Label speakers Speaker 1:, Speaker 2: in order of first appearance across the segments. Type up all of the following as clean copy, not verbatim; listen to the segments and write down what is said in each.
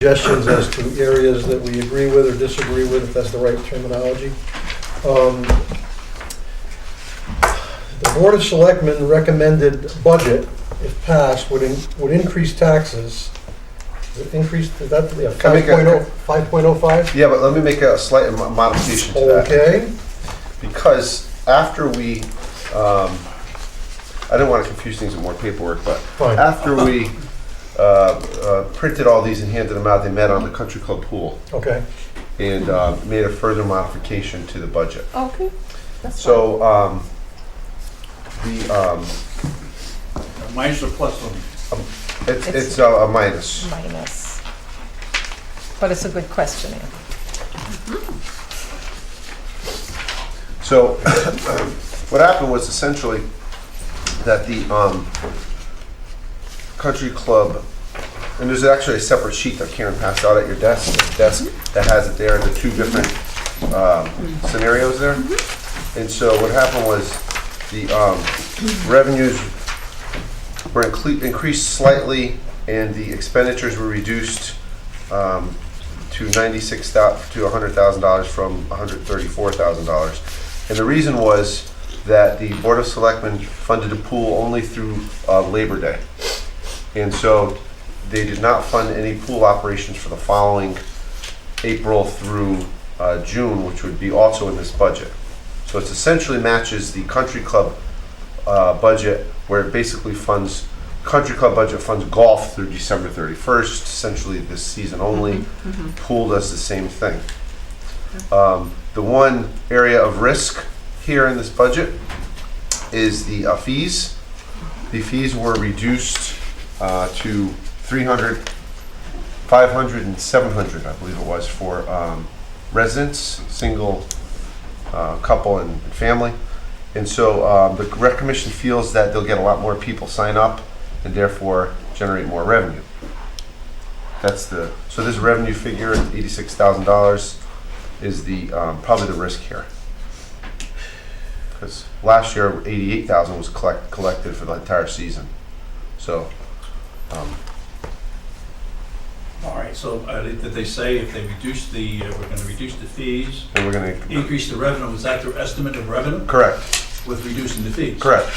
Speaker 1: suggestions as to areas that we agree with or disagree with, if that's the right terminology. The Board of Selectmen recommended budget, if passed, would increase taxes. Is that 5.05?
Speaker 2: Yeah, but let me make a slight modification to that.
Speaker 1: Okay.
Speaker 2: Because after we, I didn't want to confuse things with more paperwork, but
Speaker 1: Fine.
Speaker 2: after we printed all these and handed them out, they met on the country club pool
Speaker 1: Okay.
Speaker 2: and made a further modification to the budget.
Speaker 3: Okay, that's
Speaker 2: So
Speaker 4: Minus or plus on?
Speaker 2: it's a minus.
Speaker 3: fine. Minus. But it's a good question, Ann.
Speaker 2: So what happened was essentially that the country club, and there's actually a separate sheet that Karen passed out at your desk that has it there, the two different scenarios there. And so what happened was the revenues were increased slightly, and the expenditures were reduced to $96,000 to $100,000 from $134,000. And the reason was that the Board of Selectmen funded a pool only through Labor Day. And so they did not fund any pool operations for the following April through June, which would be also in this budget. So it essentially matches the country club budget, where it basically funds, country club budget funds golf through December 31st, essentially this season only. Pool does the same thing. The one area of risk here in this budget is the fees. The fees were reduced to 300, 500, and 700, I believe it was, for residents, single, couple, and family. And so the rec commission feels that they'll get a lot more people sign up and therefore generate more revenue. So this revenue figure, $86,000, is the probably the risk here. Because last year, $88,000 was collected for the entire season. So,
Speaker 4: All right, so did they say if they reduce the, we're going to reduce the fees,
Speaker 2: and we're going to
Speaker 4: increase the revenue, was that their estimate of revenue?
Speaker 2: correct,
Speaker 4: With reducing the fees?
Speaker 2: correct.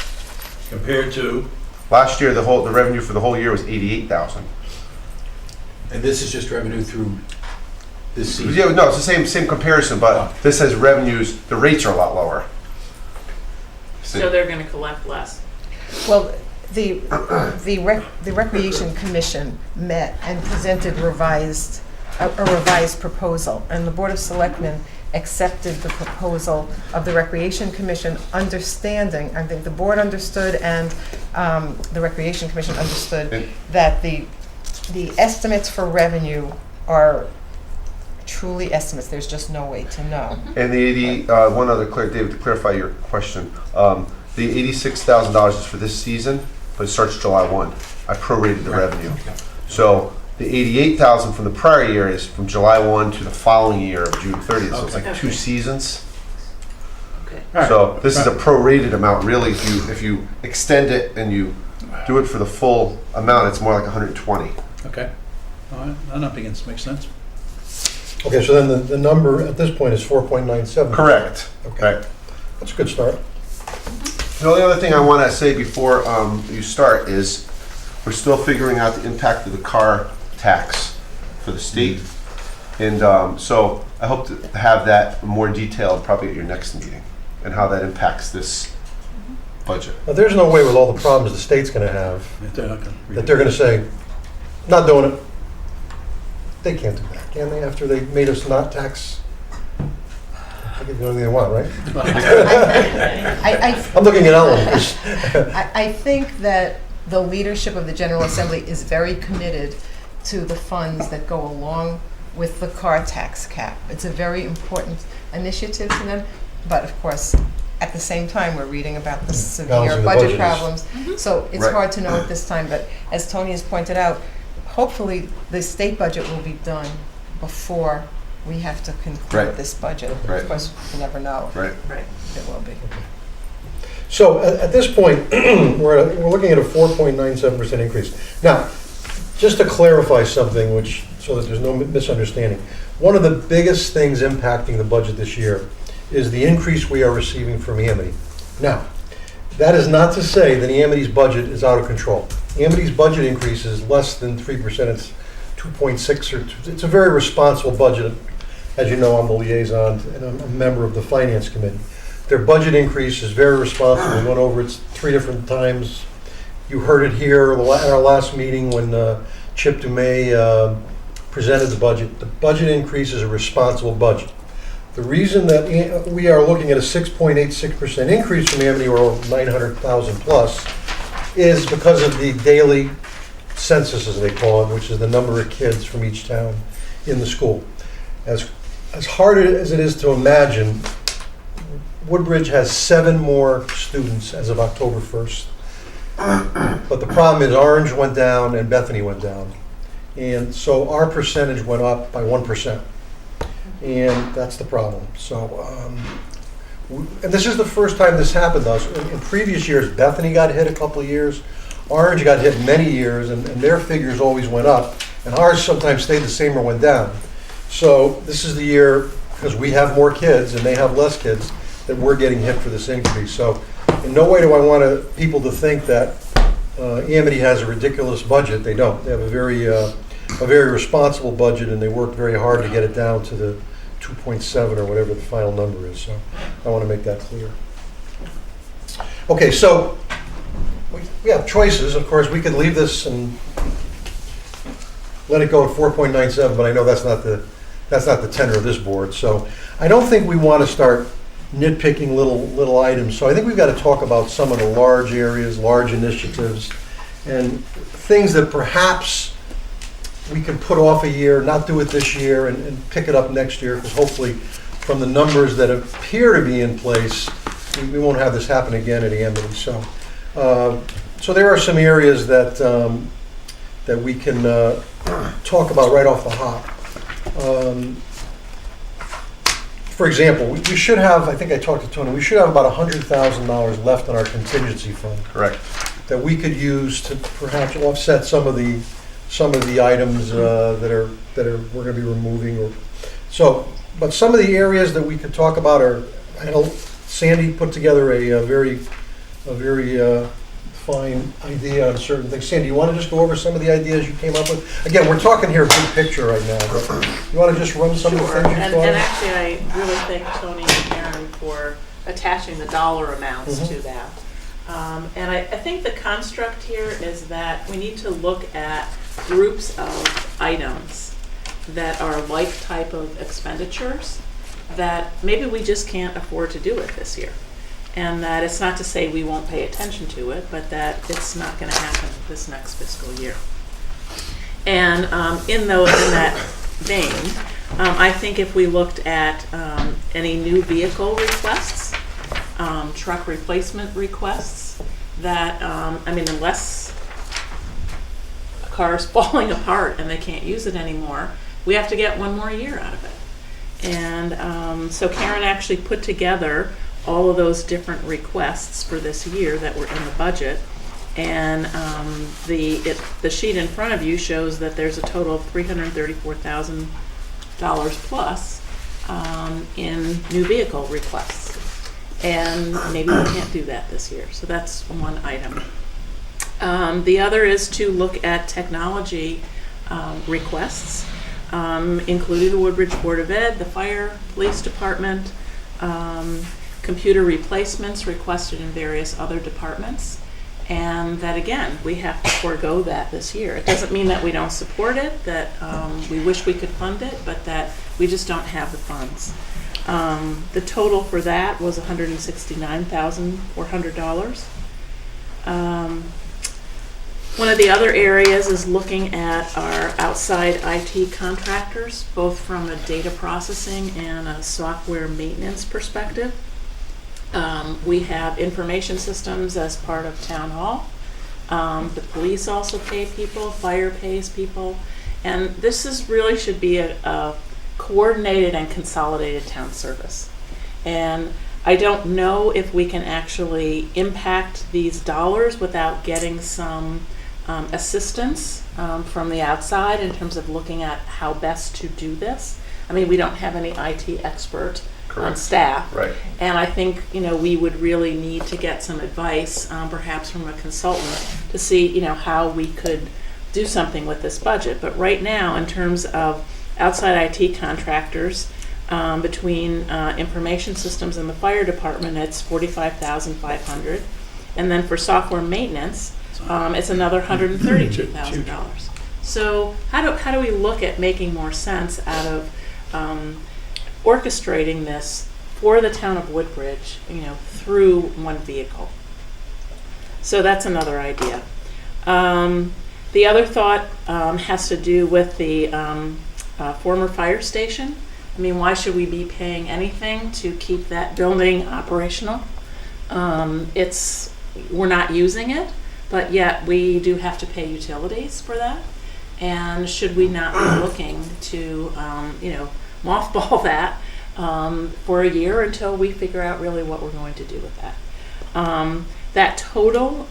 Speaker 4: Compared to,
Speaker 2: Last year, the revenue for the whole year was $88,000.
Speaker 5: And this is just revenue through this season?
Speaker 2: Yeah, no, it's the same comparison, but this has revenues. The rates are a lot lower.
Speaker 6: So they're gonna collect less.
Speaker 3: Well, the Recreation Commission met and presented a revised proposal, and the Board of Selectmen accepted the proposal of the Recreation Commission, understanding, I think the board understood and the Recreation Commission understood that the estimates for revenue are truly estimates. There's just no way to know.
Speaker 2: And the one other, David, to clarify your question, the $86,000 is for this season, but it starts July 1. I prorated the revenue. So the $88,000 from the prior year is from July 1 to the following year of June 30th. So it's like
Speaker 6: Okay.
Speaker 2: 2 seasons.
Speaker 6: Okay.
Speaker 2: So this is a prorated amount, really. If you extend it and you do it for the full amount, it's more like 120.
Speaker 4: okay. All right, that makes sense.
Speaker 1: Okay, so then the number at this point is 4.97.
Speaker 2: Correct.
Speaker 1: Okay. That's a good start.
Speaker 2: The only other thing I want to say before you start is we're still figuring out the impact of the car tax for the state. And so I hope to have that more detailed probably at your next meeting and how that impacts this budget.
Speaker 1: Now, there's no way with all the problems the state's going to have
Speaker 4: They're not gonna-
Speaker 1: that they're going to say, not doing it. They can't do that, can they, after they made us not tax? They can do anything they want, right? I'm looking at Ellen.
Speaker 3: I think that the leadership of the General Assembly is very committed to the funds that go along with the car tax cap. It's a very important initiative to them, but of course, at the same time, we're reading about the severe
Speaker 1: Balancing the
Speaker 3: budget
Speaker 1: budgets.
Speaker 3: problems. So it's
Speaker 2: Right.
Speaker 3: hard to know at this time, but as Tony has pointed out, hopefully the state budget will be done before we have to conclude
Speaker 2: Right.
Speaker 3: this budget.
Speaker 2: Right.
Speaker 3: Of course, we never know.
Speaker 2: Right.
Speaker 6: Right.
Speaker 3: It will be.
Speaker 1: So at this point, we're looking at a 4.97% increase. Now, just to clarify something, which, so that there's no misunderstanding, one of the biggest things impacting the budget this year is the increase we are receiving from Amity. Now, that is not to say that Amity's budget is out of control. Amity's budget increase is less than 3%, it's 2.6, or it's a very responsible budget. As you know, I'm the liaison and I'm a member of the Finance Committee. Their budget increase is very responsible. We went over it 3 different times. You heard it here at our last meeting when Chip Dumais presented the budget. The budget increase is a responsible budget. The reason that we are looking at a 6.86% increase from Amity, or 900,000 plus, is because of the daily census, as they call it, which is the number of kids from each town in the school. As hard as it is to imagine, Woodbridge has 7 more students as of October 1st. But the problem is Orange went down and Bethany went down. And so our percentage went up by 1%. And that's the problem. So, and this is the first time this happened to us. In previous years, Bethany got hit a couple of years. Orange got hit many years, and their figures always went up. And ours sometimes stayed the same or went down. So this is the year, because we have more kids and they have less kids, that we're getting hit for this increase. So in no way do I want people to think that Amity has a ridiculous budget. They don't. They have a very responsible budget, and they work very hard to get it down to the 2.7 or whatever the final number is. So I want to make that clear. Okay, so we have choices. Of course, we could leave this and let it go at 4.97, but I know that's not the tenor of this board. So I don't think we want to start nitpicking little items. So I think we've got to talk about some of the large areas, large initiatives, and things that perhaps we can put off a year, not do it this year, and pick it up next year, because hopefully from the numbers that appear to be in place, we won't have this happen again at Amity. So there are some areas that we can talk about right off the hop. For example, we should have, I think I talked to Tony, we should have about $100,000 left in our contingency fund.
Speaker 2: Correct.
Speaker 1: That we could use to perhaps offset some of the items that we're going to be removing. But some of the areas that we could talk about are, I know Sandy put together a very fine idea on certain things. Sandy, you want to just go over some of the ideas you came up with? Again, we're talking here big picture right now, but you want to just run some of the things you thought of?
Speaker 6: And actually, I really thank Tony and Karen for attaching the dollar amounts to that. And I think the construct here is that we need to look at groups of items that are like type of expenditures that maybe we just can't afford to do it this year. And that it's not to say we won't pay attention to it, but that it's not going to happen this next fiscal year. And in that vein, I think if we looked at any new vehicle requests, truck replacement requests, that, unless a car is falling apart and they can't use it anymore, we have to get 1 more year out of it. And so Karen actually put together all of those different requests for this year that were in the budget, and the sheet in front of you shows that there's a total of $334,000 plus in new vehicle requests, and maybe we can't do that this year. So that's one item. The other is to look at technology requests, including the Woodbridge Board of Ed, the Fire, Police Department, computer replacements requested in various other departments, and that again we have to forego that this year. It doesn't mean that we don't support it, that we wish we could fund it, but that we just don't have the funds. The total for that was $169,400. One of the other areas is looking at our outside IT contractors, both from a data processing and a software maintenance perspective. We have information systems as part of Town Hall. The police also pay people, fire pays people, and this really should be a coordinated and consolidated town service. And I don't know if we can actually impact these dollars without getting some assistance from the outside in terms of looking at how best to do this. I mean, we don't have any IT expert on
Speaker 2: Correct.
Speaker 6: staff.
Speaker 2: Right.
Speaker 6: And I think, we would really need to get some advice, perhaps from a consultant, to see, how we could do something with this budget. But right now, in terms of outside IT contractors, between information systems and the fire department, it's $45,500. And then for software maintenance, it's another $132,000. So how do we look at making more sense out of orchestrating this for the town of Woodbridge, through one vehicle? So that's another idea. The other thought has to do with the former fire station. I mean, why should we be paying anything to keep that building operational? We're not using it, but yet we do have to pay utilities for that. And should we not be looking to, mothball that for a year until we figure out really what we're going to do with that? That total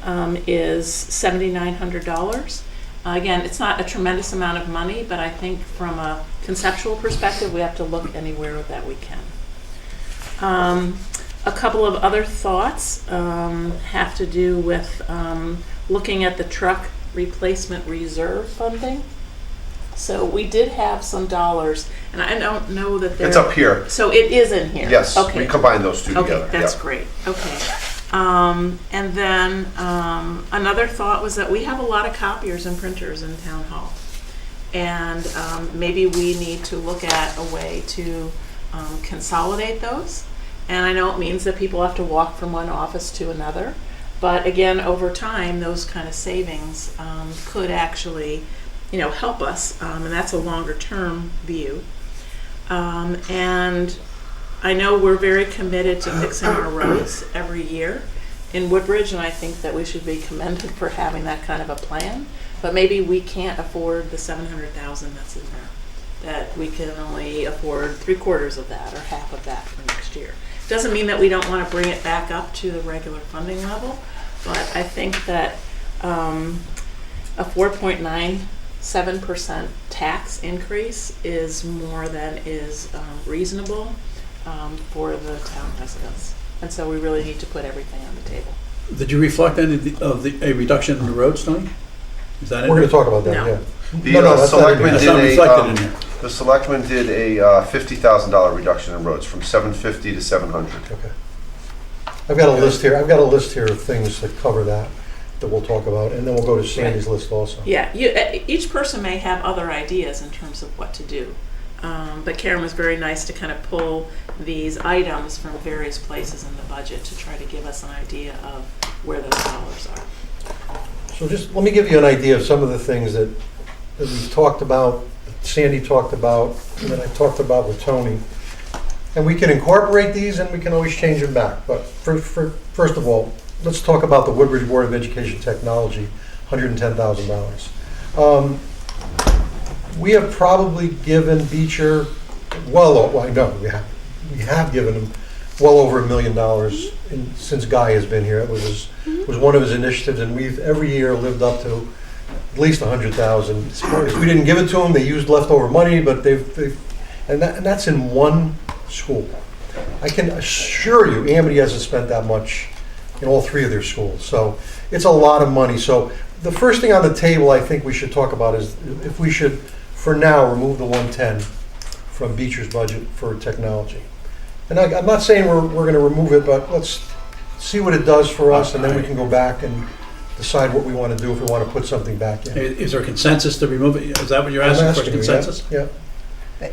Speaker 6: is $7,900. Again, it's not a tremendous amount of money, but I think from a conceptual perspective, we have to look anywhere that we can. A couple of other thoughts have to do with looking at the truck replacement reserve funding. So we did have some dollars, and I don't know that they're...
Speaker 2: It's up here.
Speaker 6: So it is in here?
Speaker 2: Yes,
Speaker 6: Okay.
Speaker 2: we combined those two together.
Speaker 6: Okay, that's
Speaker 2: yeah.
Speaker 6: great. Okay. And then another thought was that we have a lot of copiers and printers in town hall. And maybe we need to look at a way to consolidate those. And I know it means that people have to walk from one office to another. But again, over time, those kind of savings could actually, help us. And that's a longer term view. And I know we're very committed to fixing our roads every year in Woodbridge, and I think that we should be commended for having that kind of a plan. But maybe we can't afford the $700,000 that's in there. That we can only afford 3/4 of that or half of that for next year. Doesn't mean that we don't want to bring it back up to the regular funding level, but I think that a 4.97% tax increase is more than is reasonable for the town residents. And so we really need to put everything on the table.
Speaker 5: Did you reflect any of a reduction in the roads, Tony? Is that in
Speaker 1: We're
Speaker 5: there?
Speaker 1: going to talk about that,
Speaker 6: No.
Speaker 1: yeah.
Speaker 2: The
Speaker 1: that's not in
Speaker 2: selectmen
Speaker 1: here.
Speaker 5: That's not
Speaker 2: did
Speaker 5: reflected in here.
Speaker 2: the selectmen did a $50,000 reduction in roads from 750 to 700.
Speaker 1: Okay. I've got a list here of things that cover that we'll talk about, and then we'll go to Sandy's list also.
Speaker 6: Yeah, each person may have other ideas in terms of what to do. But Karen was very nice to kind of pull these items from various places in the budget to try to give us an idea of where those dollars are.
Speaker 1: So just let me give you an idea of some of the things that we've talked about, that Sandy talked about, and that I talked about with Tony. And we can incorporate these and we can always change them back. But first of all, let's talk about the Woodbridge Board of Education Technology, $110,000. We have probably given Beecher we have given him well over $1 million since Guy has been here. It was one of his initiatives, and we've every year lived up to at least $100,000. If we didn't give it to them, they used leftover money, but and that's in one school. I can assure you, Amity hasn't spent that much in all 3 of their schools. So it's a lot of money. So the first thing on the table I think we should talk about is if we should, for now, remove the 110 from Beecher's budget for technology. And I'm not saying we're going to remove it, but let's see what it does for us, and then we can go back and decide what we want to do if we want to put something back in.
Speaker 5: Is there consensus to remove it? Is that what you're asking for,
Speaker 1: you,
Speaker 5: consensus?
Speaker 1: Yeah.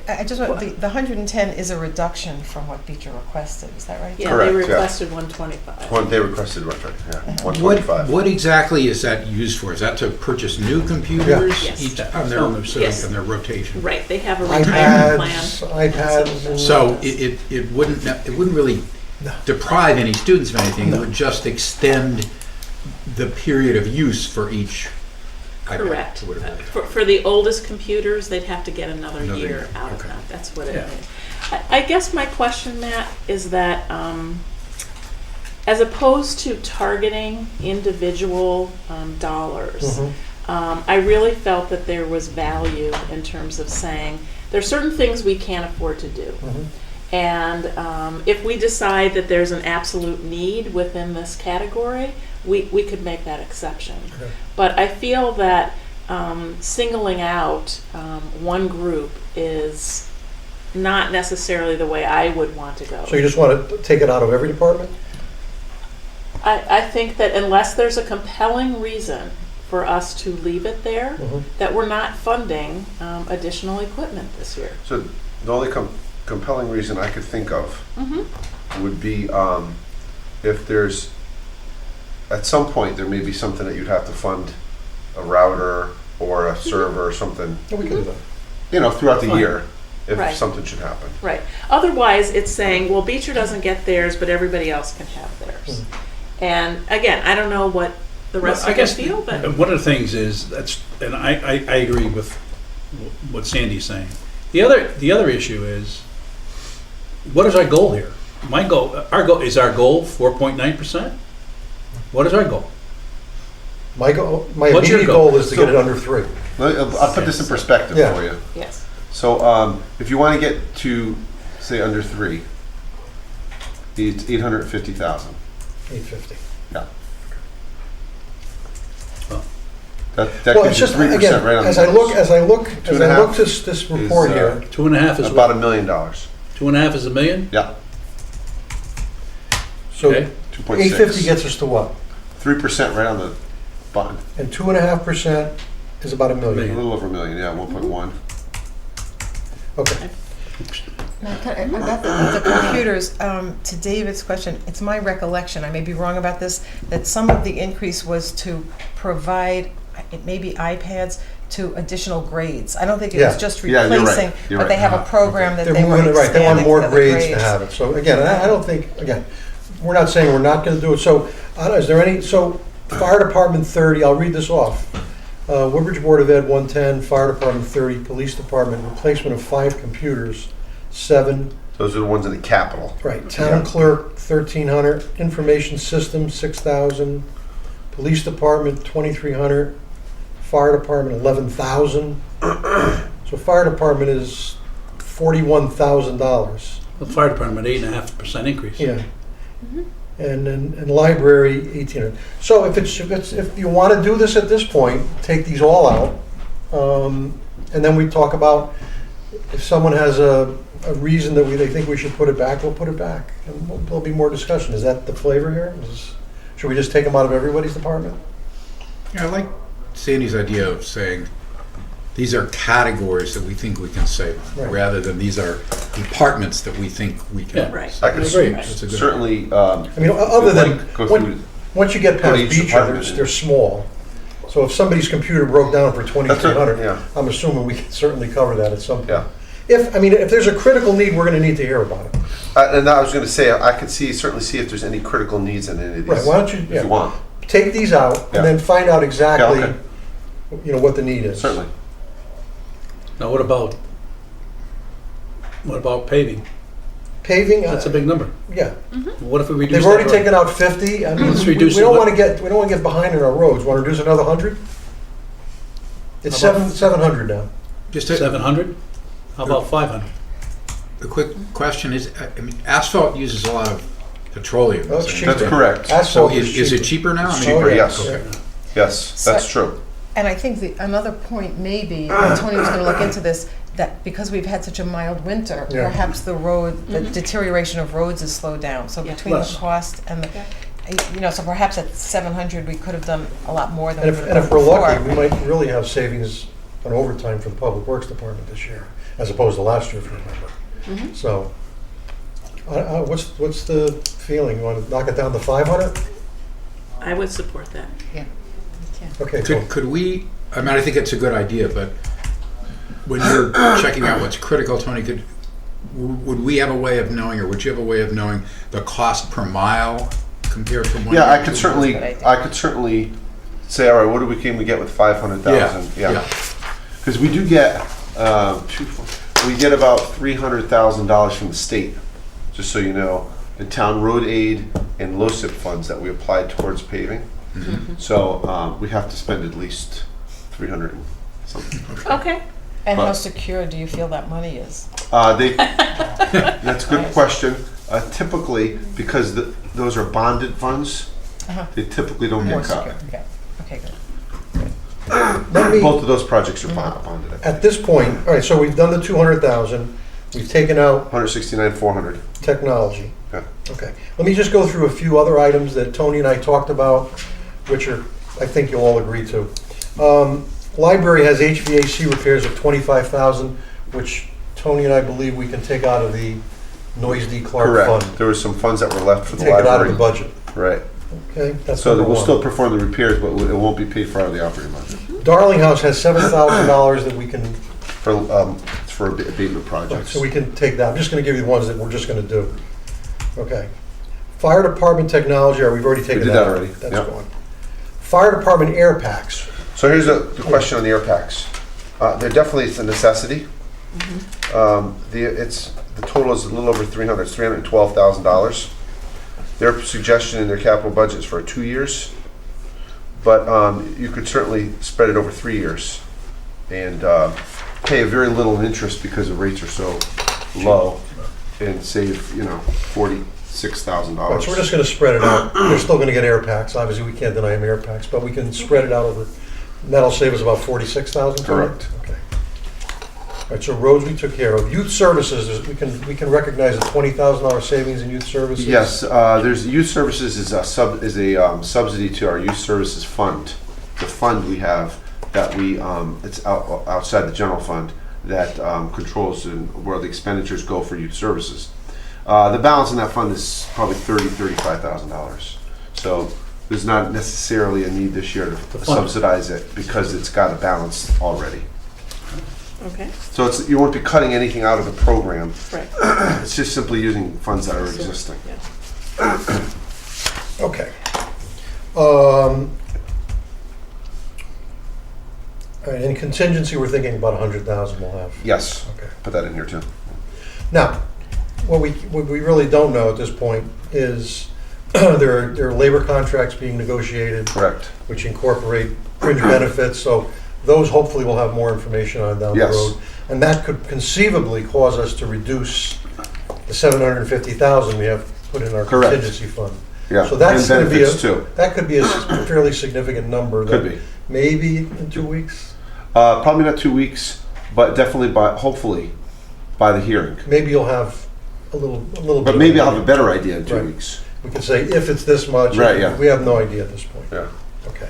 Speaker 3: I just want, the 110 is a reduction from what Beecher requested, is that right?
Speaker 6: Yeah,
Speaker 2: Correct,
Speaker 6: they
Speaker 2: yeah.
Speaker 6: requested 125.
Speaker 2: They requested 125.
Speaker 7: What exactly is that used for? Is that to purchase new computers
Speaker 6: Yes.
Speaker 7: each on
Speaker 5: On
Speaker 7: their
Speaker 6: Yes.
Speaker 7: on their rotation?
Speaker 6: Right, they have a retirement plan.
Speaker 1: iPads. and-
Speaker 7: So it wouldn't really deprive any students of anything. It would just extend the period of use for each iPad,
Speaker 6: Correct.
Speaker 7: or whatever it is.
Speaker 6: For the oldest computers, they'd have to get another
Speaker 7: Another
Speaker 6: year
Speaker 7: year,
Speaker 6: out of
Speaker 7: okay.
Speaker 6: that. That's what it
Speaker 5: Yeah.
Speaker 6: is. I guess my question, Matt, is that as opposed to targeting individual dollars, I really felt that there was value in terms of saying, there's certain things we can't afford to do. And if we decide that there's an absolute need within this category, we could make that exception.
Speaker 1: Okay.
Speaker 6: But I feel that singling out one group is not necessarily the way I would want to go.
Speaker 1: So you just want to take it out of every department?
Speaker 6: I think that unless there's a compelling reason for us to leave it there, that we're not funding additional equipment this year.
Speaker 2: So the only compelling reason I could think of would be if there's, at some point, there may be something that you'd have to fund, a router or a server or something,
Speaker 1: Yeah, we can do that.
Speaker 2: you know, throughout the
Speaker 4: Fine.
Speaker 2: year, if
Speaker 6: Right.
Speaker 2: something should happen.
Speaker 6: Right. Otherwise, it's saying, well, Beecher doesn't get theirs, but everybody else can have theirs. And again, I don't know what the rest
Speaker 4: I
Speaker 6: of us
Speaker 4: guess
Speaker 6: feel, but
Speaker 4: one of the things is, and I agree with what Sandy's saying. The other issue is, what is our goal here? Our goal, is our goal 4.9%? What is our goal?
Speaker 1: My
Speaker 4: What's your
Speaker 1: immediate
Speaker 4: goal?
Speaker 1: goal is to get it under 3.
Speaker 2: I'll put this in perspective
Speaker 1: Yeah.
Speaker 2: for you.
Speaker 6: yes.
Speaker 2: So if you want to get to, say, under 3, it's 850,000.
Speaker 1: 850.
Speaker 2: Yeah.
Speaker 4: Well.
Speaker 2: That
Speaker 1: Well,
Speaker 2: gives
Speaker 1: it's
Speaker 2: you
Speaker 1: just,
Speaker 2: 3%
Speaker 1: again,
Speaker 2: right on the
Speaker 1: as I look,
Speaker 2: nose.
Speaker 1: as I look
Speaker 2: $2.5
Speaker 1: this report
Speaker 2: is,
Speaker 1: here,
Speaker 4: 2.5 is
Speaker 2: About
Speaker 4: what?
Speaker 2: $1 million.
Speaker 4: 2.5 is $1 million?
Speaker 2: Yeah,
Speaker 1: so
Speaker 4: Okay.
Speaker 2: 2.6.
Speaker 1: 850 gets us to what?
Speaker 2: 3% right on the button.
Speaker 1: And 2.5% is about $1
Speaker 2: A
Speaker 1: million.
Speaker 2: little over $1 million, yeah, 1.1.
Speaker 1: Okay.
Speaker 3: Now, about the computers, to David's question, it's my recollection, I may be wrong about this, that some of the increase was to provide, it may be iPads to additional grades. I don't think it was
Speaker 1: Yeah.
Speaker 3: just
Speaker 2: Yeah, you're right.
Speaker 3: replacing,
Speaker 2: You're
Speaker 3: but they
Speaker 2: right.
Speaker 3: have a program that
Speaker 1: They're
Speaker 3: they were
Speaker 1: moving it right. They want
Speaker 3: expanding
Speaker 1: more
Speaker 3: to other
Speaker 1: grades to have it. So again, I don't think, again, we're not saying we're not going to do it. So is there any, so fire department 30, I'll read this off. Woodbridge Board of Ed 110, fire department 30, police department, replacement of 5 computers, 7.
Speaker 2: Those are the ones in the capital.
Speaker 1: Right, town clerk 1,300, information system 6,000, police department 2,300, fire department 11,000. So fire department is $41,000.
Speaker 4: The fire department, 8.5% increase.
Speaker 1: Yeah. And then and library 1,800. So if you want to do this at this point, take these all out, and then we talk about if someone has a reason that they think we should put it back, we'll put it back, and there'll be more discussion. Is that the flavor here? Should we just take them out of everybody's department?
Speaker 7: Yeah, I like Sandy's idea of saying, these are categories that we think we can save,
Speaker 1: Right.
Speaker 7: rather than these are departments that we think we can.
Speaker 4: Yeah.
Speaker 6: Right.
Speaker 2: I could
Speaker 4: agree.
Speaker 7: That's a good
Speaker 2: certainly,
Speaker 1: I mean, other than,
Speaker 2: go through,
Speaker 1: once you get
Speaker 2: Go to
Speaker 1: past
Speaker 2: each
Speaker 1: Beecher,
Speaker 2: department.
Speaker 1: they're small. So if somebody's computer broke down for
Speaker 2: That's
Speaker 1: 2,300,
Speaker 2: right, yeah.
Speaker 1: I'm assuming we can certainly cover that at some point.
Speaker 2: yeah.
Speaker 1: If there's a critical need, we're gonna need to hear about it.
Speaker 2: And I was going to say, I could certainly see if there's any critical needs in any of these.
Speaker 1: Right, why don't you,
Speaker 2: If you want,
Speaker 1: take these out
Speaker 2: Yeah.
Speaker 1: and then find out exactly,
Speaker 2: Yeah,
Speaker 1: what the need is.
Speaker 2: certainly.
Speaker 4: Now, what about paving?
Speaker 1: Paving,
Speaker 4: That's a big number.
Speaker 1: yeah.
Speaker 4: What if we reduce
Speaker 1: They've
Speaker 4: that
Speaker 1: already
Speaker 4: road?
Speaker 1: taken out 50. I mean,
Speaker 4: Let's
Speaker 1: we
Speaker 4: reduce
Speaker 1: don't
Speaker 4: it.
Speaker 1: wanna get behind in our roads. Wanna reduce another 100? It's
Speaker 4: How about-
Speaker 1: 700 now.
Speaker 7: Just a
Speaker 4: 700? How about 500?
Speaker 7: quick question is, I mean, asphalt uses a lot of petroleum.
Speaker 1: Oh, it's
Speaker 7: so-
Speaker 1: cheap.
Speaker 2: That's correct.
Speaker 7: So
Speaker 1: Asphalt
Speaker 7: is it cheaper now?
Speaker 2: It's
Speaker 7: I mean,
Speaker 2: cheaper,
Speaker 1: yeah.
Speaker 2: yes.
Speaker 1: Yeah.
Speaker 2: Yes, that's true.
Speaker 3: And I think another point may be, and Tony was gonna look into this, that because we've had such a mild winter,
Speaker 1: Yeah.
Speaker 3: perhaps the deterioration of roads has slowed down. So
Speaker 6: Yeah.
Speaker 3: between the
Speaker 4: Less.
Speaker 3: cost and so perhaps at 700, we could have done a lot more than
Speaker 1: And
Speaker 3: we
Speaker 1: if,
Speaker 3: would have
Speaker 1: and
Speaker 3: done
Speaker 1: if we're lucky,
Speaker 3: before.
Speaker 1: we might really have savings on overtime for the Public Works Department this year, as opposed to last year, if you remember. So, what's the feeling? You want to knock it down to 500?
Speaker 6: I would support that.
Speaker 1: Okay, cool.
Speaker 7: Could we, I mean, I think it's a good idea, but when you're checking out what's critical, Tony, would we have a way of knowing, or would you have a way of knowing the cost per mile compared to one?
Speaker 2: Yeah,
Speaker 7: year
Speaker 2: I
Speaker 7: to
Speaker 2: could
Speaker 7: another?
Speaker 2: certainly say, all right, can we get with 500,000?
Speaker 7: Yeah.
Speaker 2: Because we do get, we get about $300,000 from the state, just so you know, the town road aid and LoCIP funds that we applied towards paving. So we have to spend at least 300 and something.
Speaker 6: Okay.
Speaker 3: And how
Speaker 2: But-
Speaker 3: secure do you feel that money is?
Speaker 2: That's a good question. Typically, because those are bonded funds,
Speaker 3: Uh-huh.
Speaker 2: they typically don't
Speaker 3: More
Speaker 2: get cut.
Speaker 3: secure, yeah. Okay, good.
Speaker 1: Let me,
Speaker 2: Both of those projects are bonded.
Speaker 1: at this point, all right, so we've done the 200,000, we've taken out
Speaker 2: 169,400.
Speaker 1: technology.
Speaker 2: Yeah.
Speaker 1: Okay, let me just go through a few other items that Tony and I talked about, which are, I think you'll all agree to. Library has HVAC repairs of 25,000, which Tony and I believe we can take out of the Noise D. Clark
Speaker 2: Correct.
Speaker 1: fund.
Speaker 2: There was some funds that were left for the
Speaker 1: Take it out of the
Speaker 2: library.
Speaker 1: budget,
Speaker 2: Right.
Speaker 1: okay? That's
Speaker 2: So
Speaker 1: number
Speaker 2: we'll
Speaker 1: one.
Speaker 2: still perform the repairs, but it won't be paid for out of the operating budget
Speaker 1: Darling House has $7,000 that we can,
Speaker 2: for abatement projects.
Speaker 1: so we can take that. I'm just gonna give you the ones that we're just gonna do. Okay. Fire Department technology, we've already taken
Speaker 2: did
Speaker 1: that.
Speaker 2: that already,
Speaker 1: That's
Speaker 2: yep.
Speaker 1: gone. Fire Department air packs.
Speaker 2: So here's the question on the air packs. They're definitely, it's a necessity. The total is a little over 300, it's $312,000. Their suggestion in their capital budget is for 2 years, but you could certainly spread it over 3 years and pay a very little in interest because the rates are so low and save, $46,000.
Speaker 1: Right, so we're just gonna spread it out. They're still gonna get air packs, obviously, we can't deny them air packs, but we can spread it out over, and that'll save us about 46,000.
Speaker 2: Correct.
Speaker 1: Okay. All right, so roads we took care of. Youth services, we can recognize a $20,000 savings in youth services.
Speaker 2: Yes, there's youth services is a subsidy to our youth services fund. The fund we have that it's outside the general fund that controls where the expenditures go for youth services. The balance in that fund is probably $35,000. So there's not necessarily a need this year to subsidize it because it's got a balance already.
Speaker 6: Okay,
Speaker 2: So you won't be cutting anything out of the program.
Speaker 6: right.
Speaker 2: It's just simply using funds that are existing.
Speaker 6: Yeah.
Speaker 1: Okay. All right, in contingency, we're thinking about 100,000 we'll have.
Speaker 2: Yes,
Speaker 1: Okay.
Speaker 2: put that in here too.
Speaker 1: Now, what we really don't know at this point is there are labor contracts being negotiated,
Speaker 2: Correct.
Speaker 1: which incorporate fringe benefits, so those hopefully we'll have more information on down the
Speaker 2: Yes.
Speaker 1: road. And that could conceivably cause us to reduce the 750,000 we have put in our
Speaker 2: Correct.
Speaker 1: contingency fund.
Speaker 2: Yeah,
Speaker 1: So that's
Speaker 2: and
Speaker 1: gonna be
Speaker 2: benefits too.
Speaker 1: that could be a fairly significant number.
Speaker 2: Could
Speaker 1: that
Speaker 2: be.
Speaker 1: Maybe in 2 weeks,
Speaker 2: Probably not 2 weeks, but definitely hopefully by the hearing.
Speaker 1: maybe you'll have a little bit.
Speaker 2: But
Speaker 1: of
Speaker 2: maybe
Speaker 1: an
Speaker 2: I'll have a
Speaker 1: idea.
Speaker 2: better idea in 2
Speaker 1: Right.
Speaker 2: weeks.
Speaker 1: We could say if it's this much.
Speaker 2: Right, yeah.
Speaker 1: We have no idea at this point.
Speaker 2: Yeah.
Speaker 1: Okay.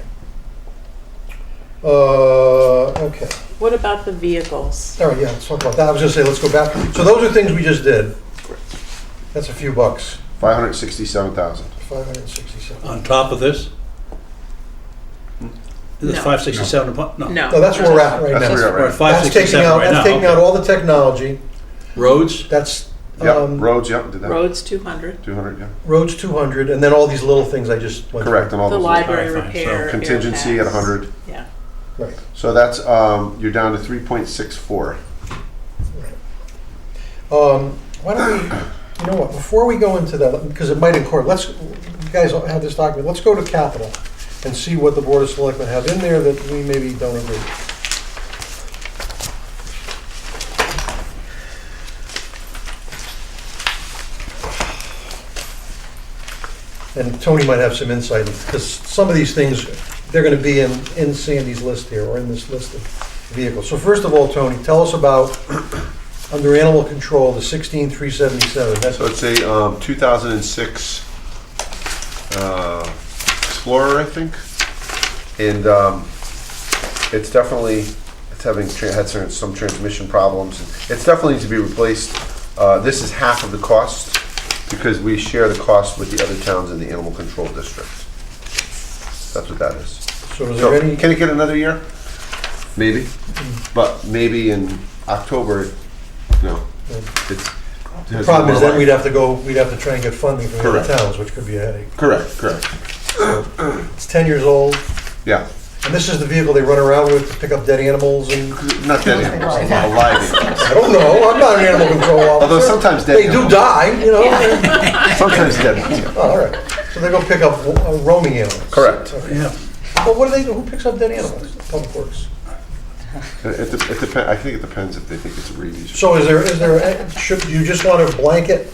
Speaker 1: Okay.
Speaker 6: What about the vehicles?
Speaker 1: All right, yeah, let's talk about that. I was gonna say, let's go back. So those are things we just did. That's a few bucks,
Speaker 2: 567,000.
Speaker 1: 567.
Speaker 4: On top of this? This
Speaker 6: No.
Speaker 4: 567, no.
Speaker 6: No.
Speaker 1: No, that's where we're at right
Speaker 2: That's
Speaker 1: now.
Speaker 2: where we're at
Speaker 4: We're
Speaker 2: right
Speaker 4: at 567 right now.
Speaker 1: That's taking out
Speaker 4: okay.
Speaker 1: all the technology.
Speaker 4: Roads,
Speaker 1: That's,
Speaker 2: now. Yep, roads, yep, did that.
Speaker 6: Roads 200,
Speaker 2: 200, yeah.
Speaker 1: roads 200, and then all these little things I just went through.
Speaker 2: Correct, and all
Speaker 6: the
Speaker 2: those.
Speaker 6: library
Speaker 4: Fine, fine. So
Speaker 6: repair. air
Speaker 2: Contingency at
Speaker 6: packs.
Speaker 2: 100.
Speaker 6: Yeah.
Speaker 1: Right.
Speaker 2: So that's, you're down to 3.64.
Speaker 1: Why don't we, you know what, before we go into that, because it might incorporate, you guys have this document, let's go to capital and see what the Board of Selectmen have in there that we maybe don't agree. And Tony might have some insight, because some of these things, they're gonna be in Sandy's list here, or in this list of vehicles. So first of all, Tony, tell us about, under animal control, the 16377. That's
Speaker 2: So it's a 2006 Explorer, I think. And it's definitely, had some transmission problems. It's definitely needs to be replaced. This is half of the cost because we share the cost with the other towns in the animal control district. That's what that is.
Speaker 1: So is
Speaker 2: So
Speaker 1: there any,
Speaker 2: can it get another year? Maybe, but maybe in October, no. It's,
Speaker 1: the problem is then we'd have to try and get funding from the other
Speaker 2: Correct.
Speaker 1: towns, which could be a headache.
Speaker 2: Correct.
Speaker 1: It's 10 years old,
Speaker 2: Yeah,
Speaker 1: and this is the vehicle they run around with to pick up dead animals and,
Speaker 2: not dead animals, alive animals.
Speaker 1: I don't know, I'm not an animal control officer.
Speaker 2: Although sometimes dead
Speaker 1: They do
Speaker 2: animals.
Speaker 1: die, you know?
Speaker 2: Sometimes dead ones, yeah.
Speaker 1: Oh, all right. So they go pick up roaming animals.
Speaker 2: Correct.
Speaker 1: Okay.
Speaker 4: yeah.
Speaker 1: Well, what do they do? Who picks up dead animals? Public Works.
Speaker 2: It depends, I think it depends if they think it's a reuse.
Speaker 1: So should you just want to blanket,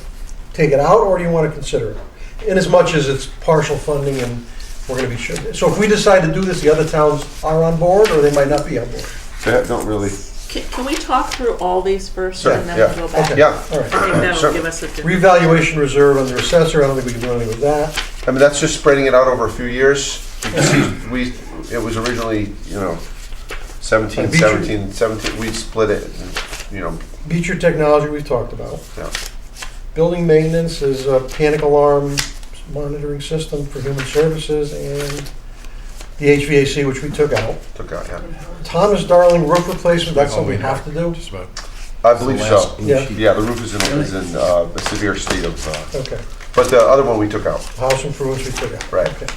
Speaker 1: take it out, or do you want to consider it? In as much as it's partial funding and we're going to be sure. So if we decide to do this, the other towns are on board, or they might not be on board?
Speaker 2: They don't really,
Speaker 6: Can we talk through all these first
Speaker 2: Sure,
Speaker 6: and then
Speaker 2: yeah.
Speaker 6: we'll go back?
Speaker 1: Okay.
Speaker 2: yeah.
Speaker 1: All right.
Speaker 6: I think that'll
Speaker 2: Sure.
Speaker 6: give us a good.
Speaker 1: Revaluation reserve under assessor, I don't think we can do anything with that.
Speaker 2: I mean, that's just spreading it out over a few years. You can see, it was originally, 17,
Speaker 1: Beecher.
Speaker 2: 17, we split it,
Speaker 1: Beecher Technology, we've talked about.
Speaker 2: yeah.
Speaker 1: Building maintenance is a panic alarm monitoring system for human services, and the HVAC, which we took out.
Speaker 2: Took out, yeah.
Speaker 1: Thomas Darling roof replacement, that's something we have to do?
Speaker 7: Just about.
Speaker 2: I believe so.
Speaker 1: Yeah.
Speaker 2: Yeah, the roof is in a severe state of,
Speaker 1: Okay.
Speaker 2: but the other one we took out.
Speaker 1: House improvements we took out.
Speaker 2: Right.
Speaker 1: Okay.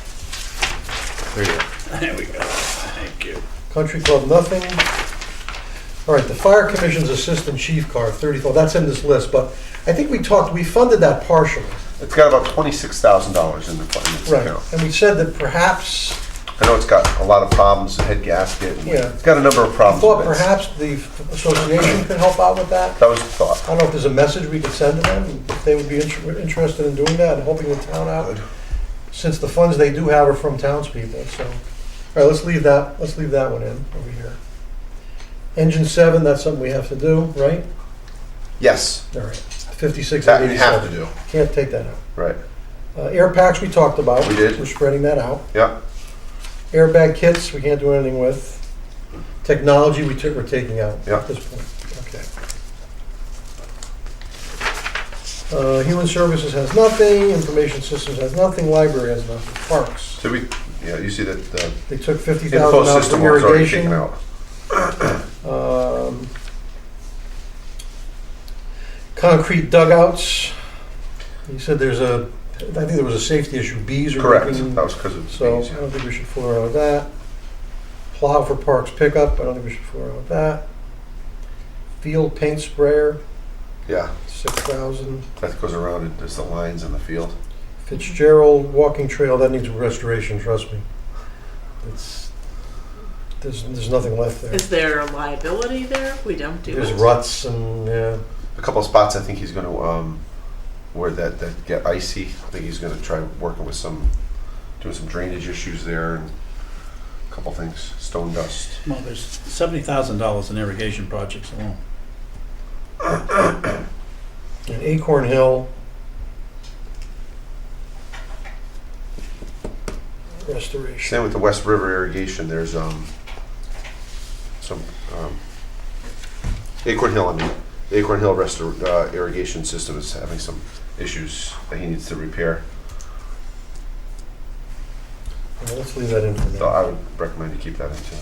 Speaker 7: There you go.
Speaker 4: There we go. Thank you.
Speaker 1: Country Club, nothing. All right, the Fire Commission's Assistant Chief car, 34, that's in this list, but I think we funded that partially.
Speaker 2: It's got about $26,000 in the fund
Speaker 1: Right,
Speaker 2: account.
Speaker 1: and we said that perhaps,
Speaker 2: I know it's got a lot of problems, the head gasket.
Speaker 1: Yeah.
Speaker 2: It's got a number of
Speaker 1: I
Speaker 2: problems
Speaker 1: thought
Speaker 2: with it.
Speaker 1: perhaps the association could help out with that.
Speaker 2: That was the thought.
Speaker 1: I don't know if there's a message we could send to them, if they would be interested in doing that and helping the town out, since the funds they do have are from townspeople, so. All right, let's leave that one in over here. Engine 7, that's something we have to do, right?
Speaker 2: Yes,
Speaker 1: All right, 56
Speaker 2: that
Speaker 1: and
Speaker 2: you have to
Speaker 1: 87.
Speaker 2: do,
Speaker 1: Can't take that out.
Speaker 2: right.
Speaker 1: Air packs we talked about.
Speaker 2: We did.
Speaker 1: We're spreading that out.
Speaker 2: Yeah,
Speaker 1: Airbag kits, we can't do anything with. Technology, we're taking out
Speaker 2: Yeah.
Speaker 1: at this point. Okay. Human services has nothing. Information systems has nothing. Library has nothing. Parks,
Speaker 2: so you see that the
Speaker 1: they took 50,000
Speaker 2: info
Speaker 1: out
Speaker 2: system
Speaker 1: for
Speaker 2: was already
Speaker 1: irrigation.
Speaker 2: taken out.
Speaker 1: Concrete dugouts. You said I think there was a safety issue. Bees are
Speaker 2: Correct,
Speaker 1: making.
Speaker 2: that was because of the
Speaker 1: So
Speaker 2: bees,
Speaker 1: I
Speaker 2: yeah.
Speaker 1: don't think we should fool around with that. Plow for parks pickup, I don't think we should fool around with that. Field paint sprayer,
Speaker 2: Yeah,
Speaker 1: 6,000.
Speaker 2: that goes around and there's the lines in the field.
Speaker 1: Fitzgerald walking trail, that needs restoration, trust me. There's nothing left there.
Speaker 6: Is there a liability there if we don't do
Speaker 1: There's
Speaker 6: it?
Speaker 1: ruts and, yeah.
Speaker 2: A couple of spots I think he's gonna, where that get icy, I think he's gonna try working with doing some drainage issues there and a couple things, stone dust.
Speaker 4: Well, there's $70,000 in irrigation projects alone.
Speaker 1: And Acorn Hill. Restoration.
Speaker 2: Same with the West River irrigation, there's some Acorn Hill, the Acorn Hill irrigation system is having some issues that he needs to repair.
Speaker 1: Well, let's leave that in for
Speaker 2: So
Speaker 1: now.
Speaker 2: I would recommend you keep that in too.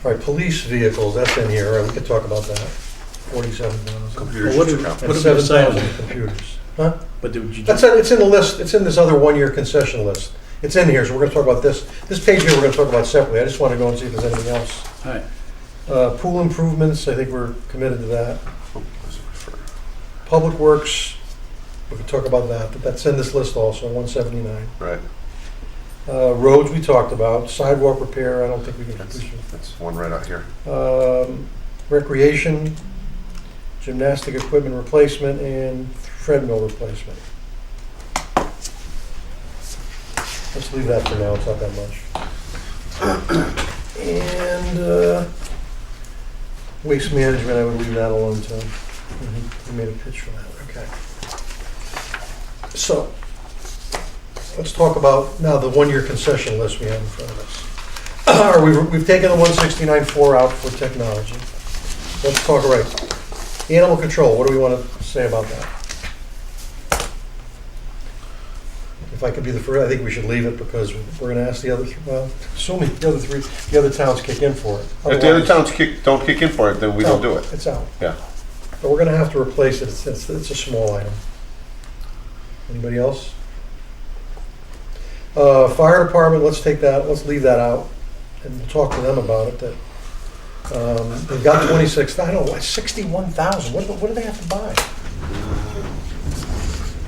Speaker 1: All right, police vehicles, that's in here, all right, we could talk about that. 47,000.
Speaker 2: Computers
Speaker 4: Well, what
Speaker 2: you
Speaker 4: do-
Speaker 2: took out.
Speaker 1: And
Speaker 4: What did we decide
Speaker 1: 7,000
Speaker 4: on?
Speaker 1: computers. Huh?
Speaker 4: But did you?
Speaker 1: It's in the list, it's in this other one-year concession list. It's in here, so we're gonna talk about this. This page here, we're gonna talk about separately. I just wanna go and see if there's anything else.
Speaker 4: All right.
Speaker 1: Pool improvements, I think we're committed to that.
Speaker 2: Oh, where's it refer?
Speaker 1: Public Works, we could talk about that, but that's in this list also, 179.
Speaker 2: Right,
Speaker 1: Roads, we talked about. Sidewalk repair, I don't think we can.
Speaker 2: that's one right out here.
Speaker 1: Recreation, gymnastic equipment replacement, and treadmill replacement. Let's leave that for now, it's not that much. And waste management, I would leave that alone too. We made a pitch for that, okay. So, let's talk about now the one-year concession list we have in front of us. We've taken the 169.4 out for technology. Let's talk, right. Animal control, what do we want to say about that? If I could be the first, I think we should leave it because we're going to ask the other, well, assuming the other towns kick in for it.
Speaker 2: If the other
Speaker 1: Otherwise,
Speaker 2: towns don't kick in for it, then we don't do it.
Speaker 1: It's out.
Speaker 2: Yeah.
Speaker 1: But we're going to have to replace it. It's a small item. Anybody else? Fire department, let's take that, let's leave that out and talk to them about it. That they've got 26, I don't know, 61,000. What do they have to buy?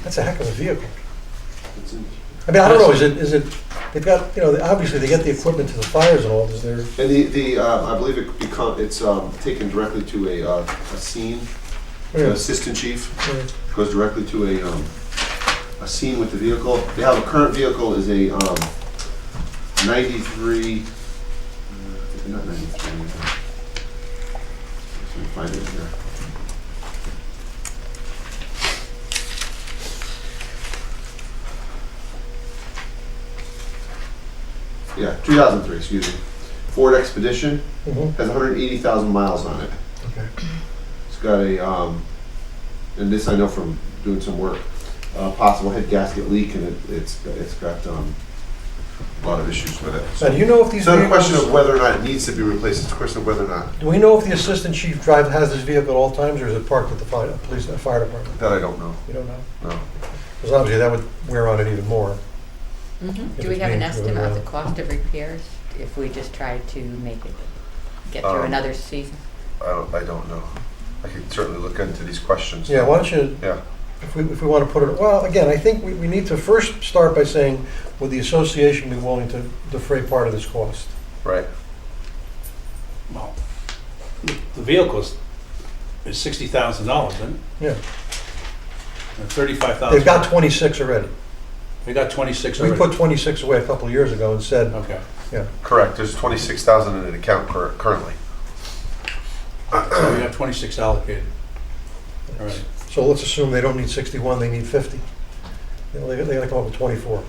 Speaker 1: That's a heck of a vehicle. I mean, I don't know, is it they've got, obviously they get the equipment to the fires and all, is there?
Speaker 2: And I believe it's taken directly to a scene,
Speaker 1: Yeah.
Speaker 2: the assistant chief.
Speaker 1: Yeah.
Speaker 2: Goes directly to a scene with the vehicle. They have a current vehicle is a 93, not 93. Let me find it here. Yeah, 2003, excuse me. Ford Expedition
Speaker 1: Mhm.
Speaker 2: has 180,000 miles on it.
Speaker 1: Okay.
Speaker 2: It's got and this I know from doing some work, possible head gasket leak, and it's got a lot of issues with it.
Speaker 1: Now, do you know if these
Speaker 2: It's not a question
Speaker 1: vehicles,
Speaker 2: of whether or not it needs to be replaced, it's a question of whether or not,
Speaker 1: do we know if the assistant chief has this vehicle at all times, or is it parked at the fire department?
Speaker 2: that I don't know,
Speaker 1: You don't know?
Speaker 2: no.
Speaker 1: Because obviously that would wear on it even more.
Speaker 8: Mhm.
Speaker 1: If
Speaker 8: Do we
Speaker 1: it's
Speaker 8: have an
Speaker 1: being
Speaker 8: estimate
Speaker 1: driven
Speaker 8: of the
Speaker 1: around.
Speaker 8: cost of repairs if we just tried to make it, get through
Speaker 2: Um,
Speaker 8: another season?
Speaker 2: I don't know. I could certainly look into these questions.
Speaker 1: Yeah, why don't you,
Speaker 2: Yeah,
Speaker 1: if we want to put it, well, again, I think we need to first start by saying, would the association be willing to defray part of this cost?
Speaker 2: right.
Speaker 4: Well, the vehicle is $60,000, isn't
Speaker 1: Yeah.
Speaker 4: it? And 35,000.
Speaker 1: They've got 26 already.
Speaker 4: They got 26
Speaker 1: We
Speaker 4: already.
Speaker 1: put 26 away a couple of years ago and said,
Speaker 4: Okay.
Speaker 1: yeah,
Speaker 2: Correct, there's 26,000 in an account currently.
Speaker 4: So we have 26 allocated. All right.
Speaker 1: so let's assume they don't need 61, they need 50. They got to come up with 24.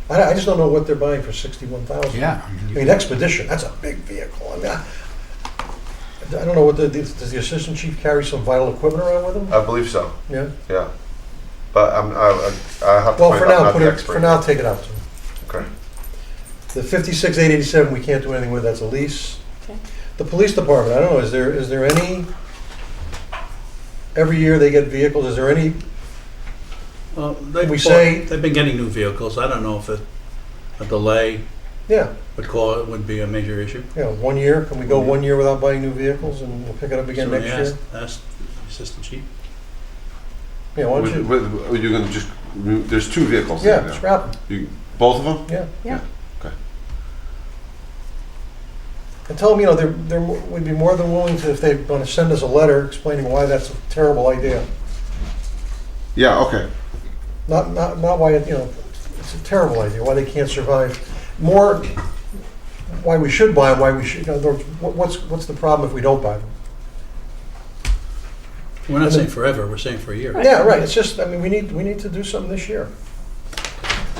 Speaker 1: I just don't know what they're buying for 61,000.
Speaker 7: Yeah.
Speaker 1: I mean, Expedition, that's a big vehicle. I mean, I don't know what does the assistant chief carry some vital equipment around with him?
Speaker 2: I believe so,
Speaker 1: Yeah.
Speaker 2: yeah. But I have to
Speaker 1: Well,
Speaker 2: find
Speaker 1: for
Speaker 2: out,
Speaker 1: now,
Speaker 2: not the expert.
Speaker 1: for now, take it out to him.
Speaker 2: Okay.
Speaker 1: The 56,887, we can't do anything with, that's a lease.
Speaker 6: Okay.
Speaker 1: The police department, I don't know, is there any, every year they get vehicles, is there any,
Speaker 4: Well, they've been getting new vehicles. I don't know if a delay
Speaker 1: yeah,
Speaker 4: would be a major issue.
Speaker 1: 1 year, can we go 1 year without buying new vehicles and we'll pick it up again
Speaker 4: So
Speaker 1: next year?
Speaker 4: Ask the assistant chief.
Speaker 1: Yeah, why don't you,
Speaker 2: Are you gonna just, there's two vehicles there
Speaker 1: yeah,
Speaker 2: now.
Speaker 1: scrap them,
Speaker 2: Both of them?
Speaker 1: yeah.
Speaker 6: Yeah.
Speaker 2: Okay.
Speaker 1: And tell them, we'd be more than willing to, if they're gonna send us a letter explaining why that's a terrible idea.
Speaker 2: Yeah, okay.
Speaker 1: Not why, it's a terrible idea, why they can't survive. More, why we should buy them, why we should, in other words, what's the problem if we don't buy them?
Speaker 4: We're not saying forever, we're saying for a year.
Speaker 1: Yeah, right, it's just, we need to do something this year.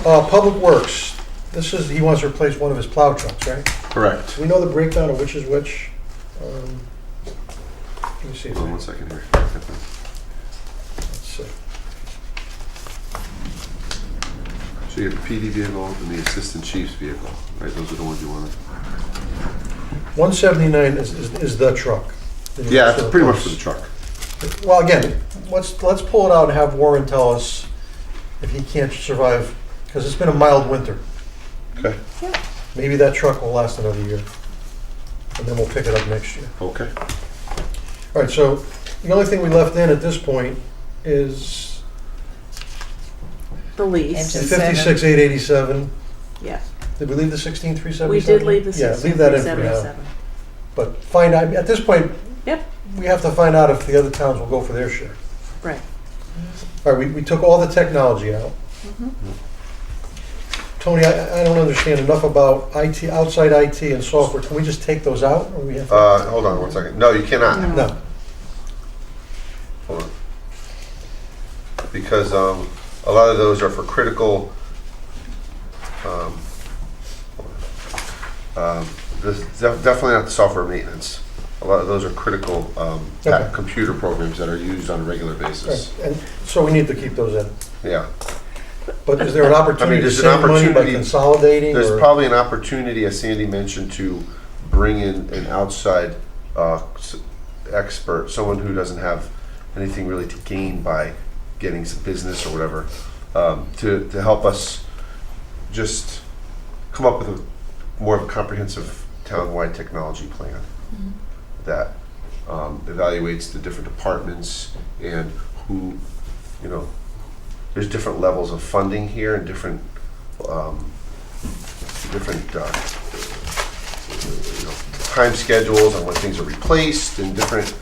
Speaker 1: Public Works, he wants to replace one of his plow trucks, right?
Speaker 2: Correct.
Speaker 1: Do we know the breakdown of which is which? Let me see.
Speaker 2: Hold on 1 second here.
Speaker 1: Let's see.
Speaker 2: So you have the PD vehicle and the assistant chief's vehicle, right? Those are the ones you wanted.
Speaker 1: 179 is the truck.
Speaker 2: Yeah, it's pretty much for the truck.
Speaker 1: Well, again, let's pull it out and have Warren tell us if he can't survive, because it's been a mild winter.
Speaker 2: Okay.
Speaker 1: Maybe that truck will last another year, and then we'll pick it up next year.
Speaker 2: Okay.
Speaker 1: All right, so the only thing we left in at this point is
Speaker 6: The lease,
Speaker 1: the
Speaker 8: Engine.
Speaker 1: 56,887.
Speaker 6: yeah.
Speaker 1: Did we leave the 16,377?
Speaker 6: We did leave the
Speaker 1: Yeah, leave that in for now.
Speaker 6: 16,377.
Speaker 1: But find out, at this point,
Speaker 6: Yep,
Speaker 1: we have to find out if the other towns will go for their share.
Speaker 6: right.
Speaker 1: All right, we took all the technology out. Tony, I don't understand enough about IT, outside IT and software. Can we just take those out, or we have to?
Speaker 2: Hold on 1 second. No, you cannot.
Speaker 1: No.
Speaker 2: Hold on. Because a lot of those are for critical, this is definitely not the software maintenance. A lot of those are critical
Speaker 1: Okay.
Speaker 2: computer programs that are used on a regular basis.
Speaker 1: Right, and so we need to keep those in.
Speaker 2: Yeah.
Speaker 1: But is there an opportunity to
Speaker 2: there's an
Speaker 1: save money by
Speaker 2: opportunity-
Speaker 1: consolidating?
Speaker 2: There's
Speaker 1: or-
Speaker 2: probably an opportunity, as Sandy mentioned, to bring in an outside expert, someone who doesn't have anything really to gain by getting some business or whatever, to help us just come up with more of a comprehensive town-wide technology plan that evaluates the different departments and who, there's different levels of funding here and different different, time schedules on when things are replaced and different,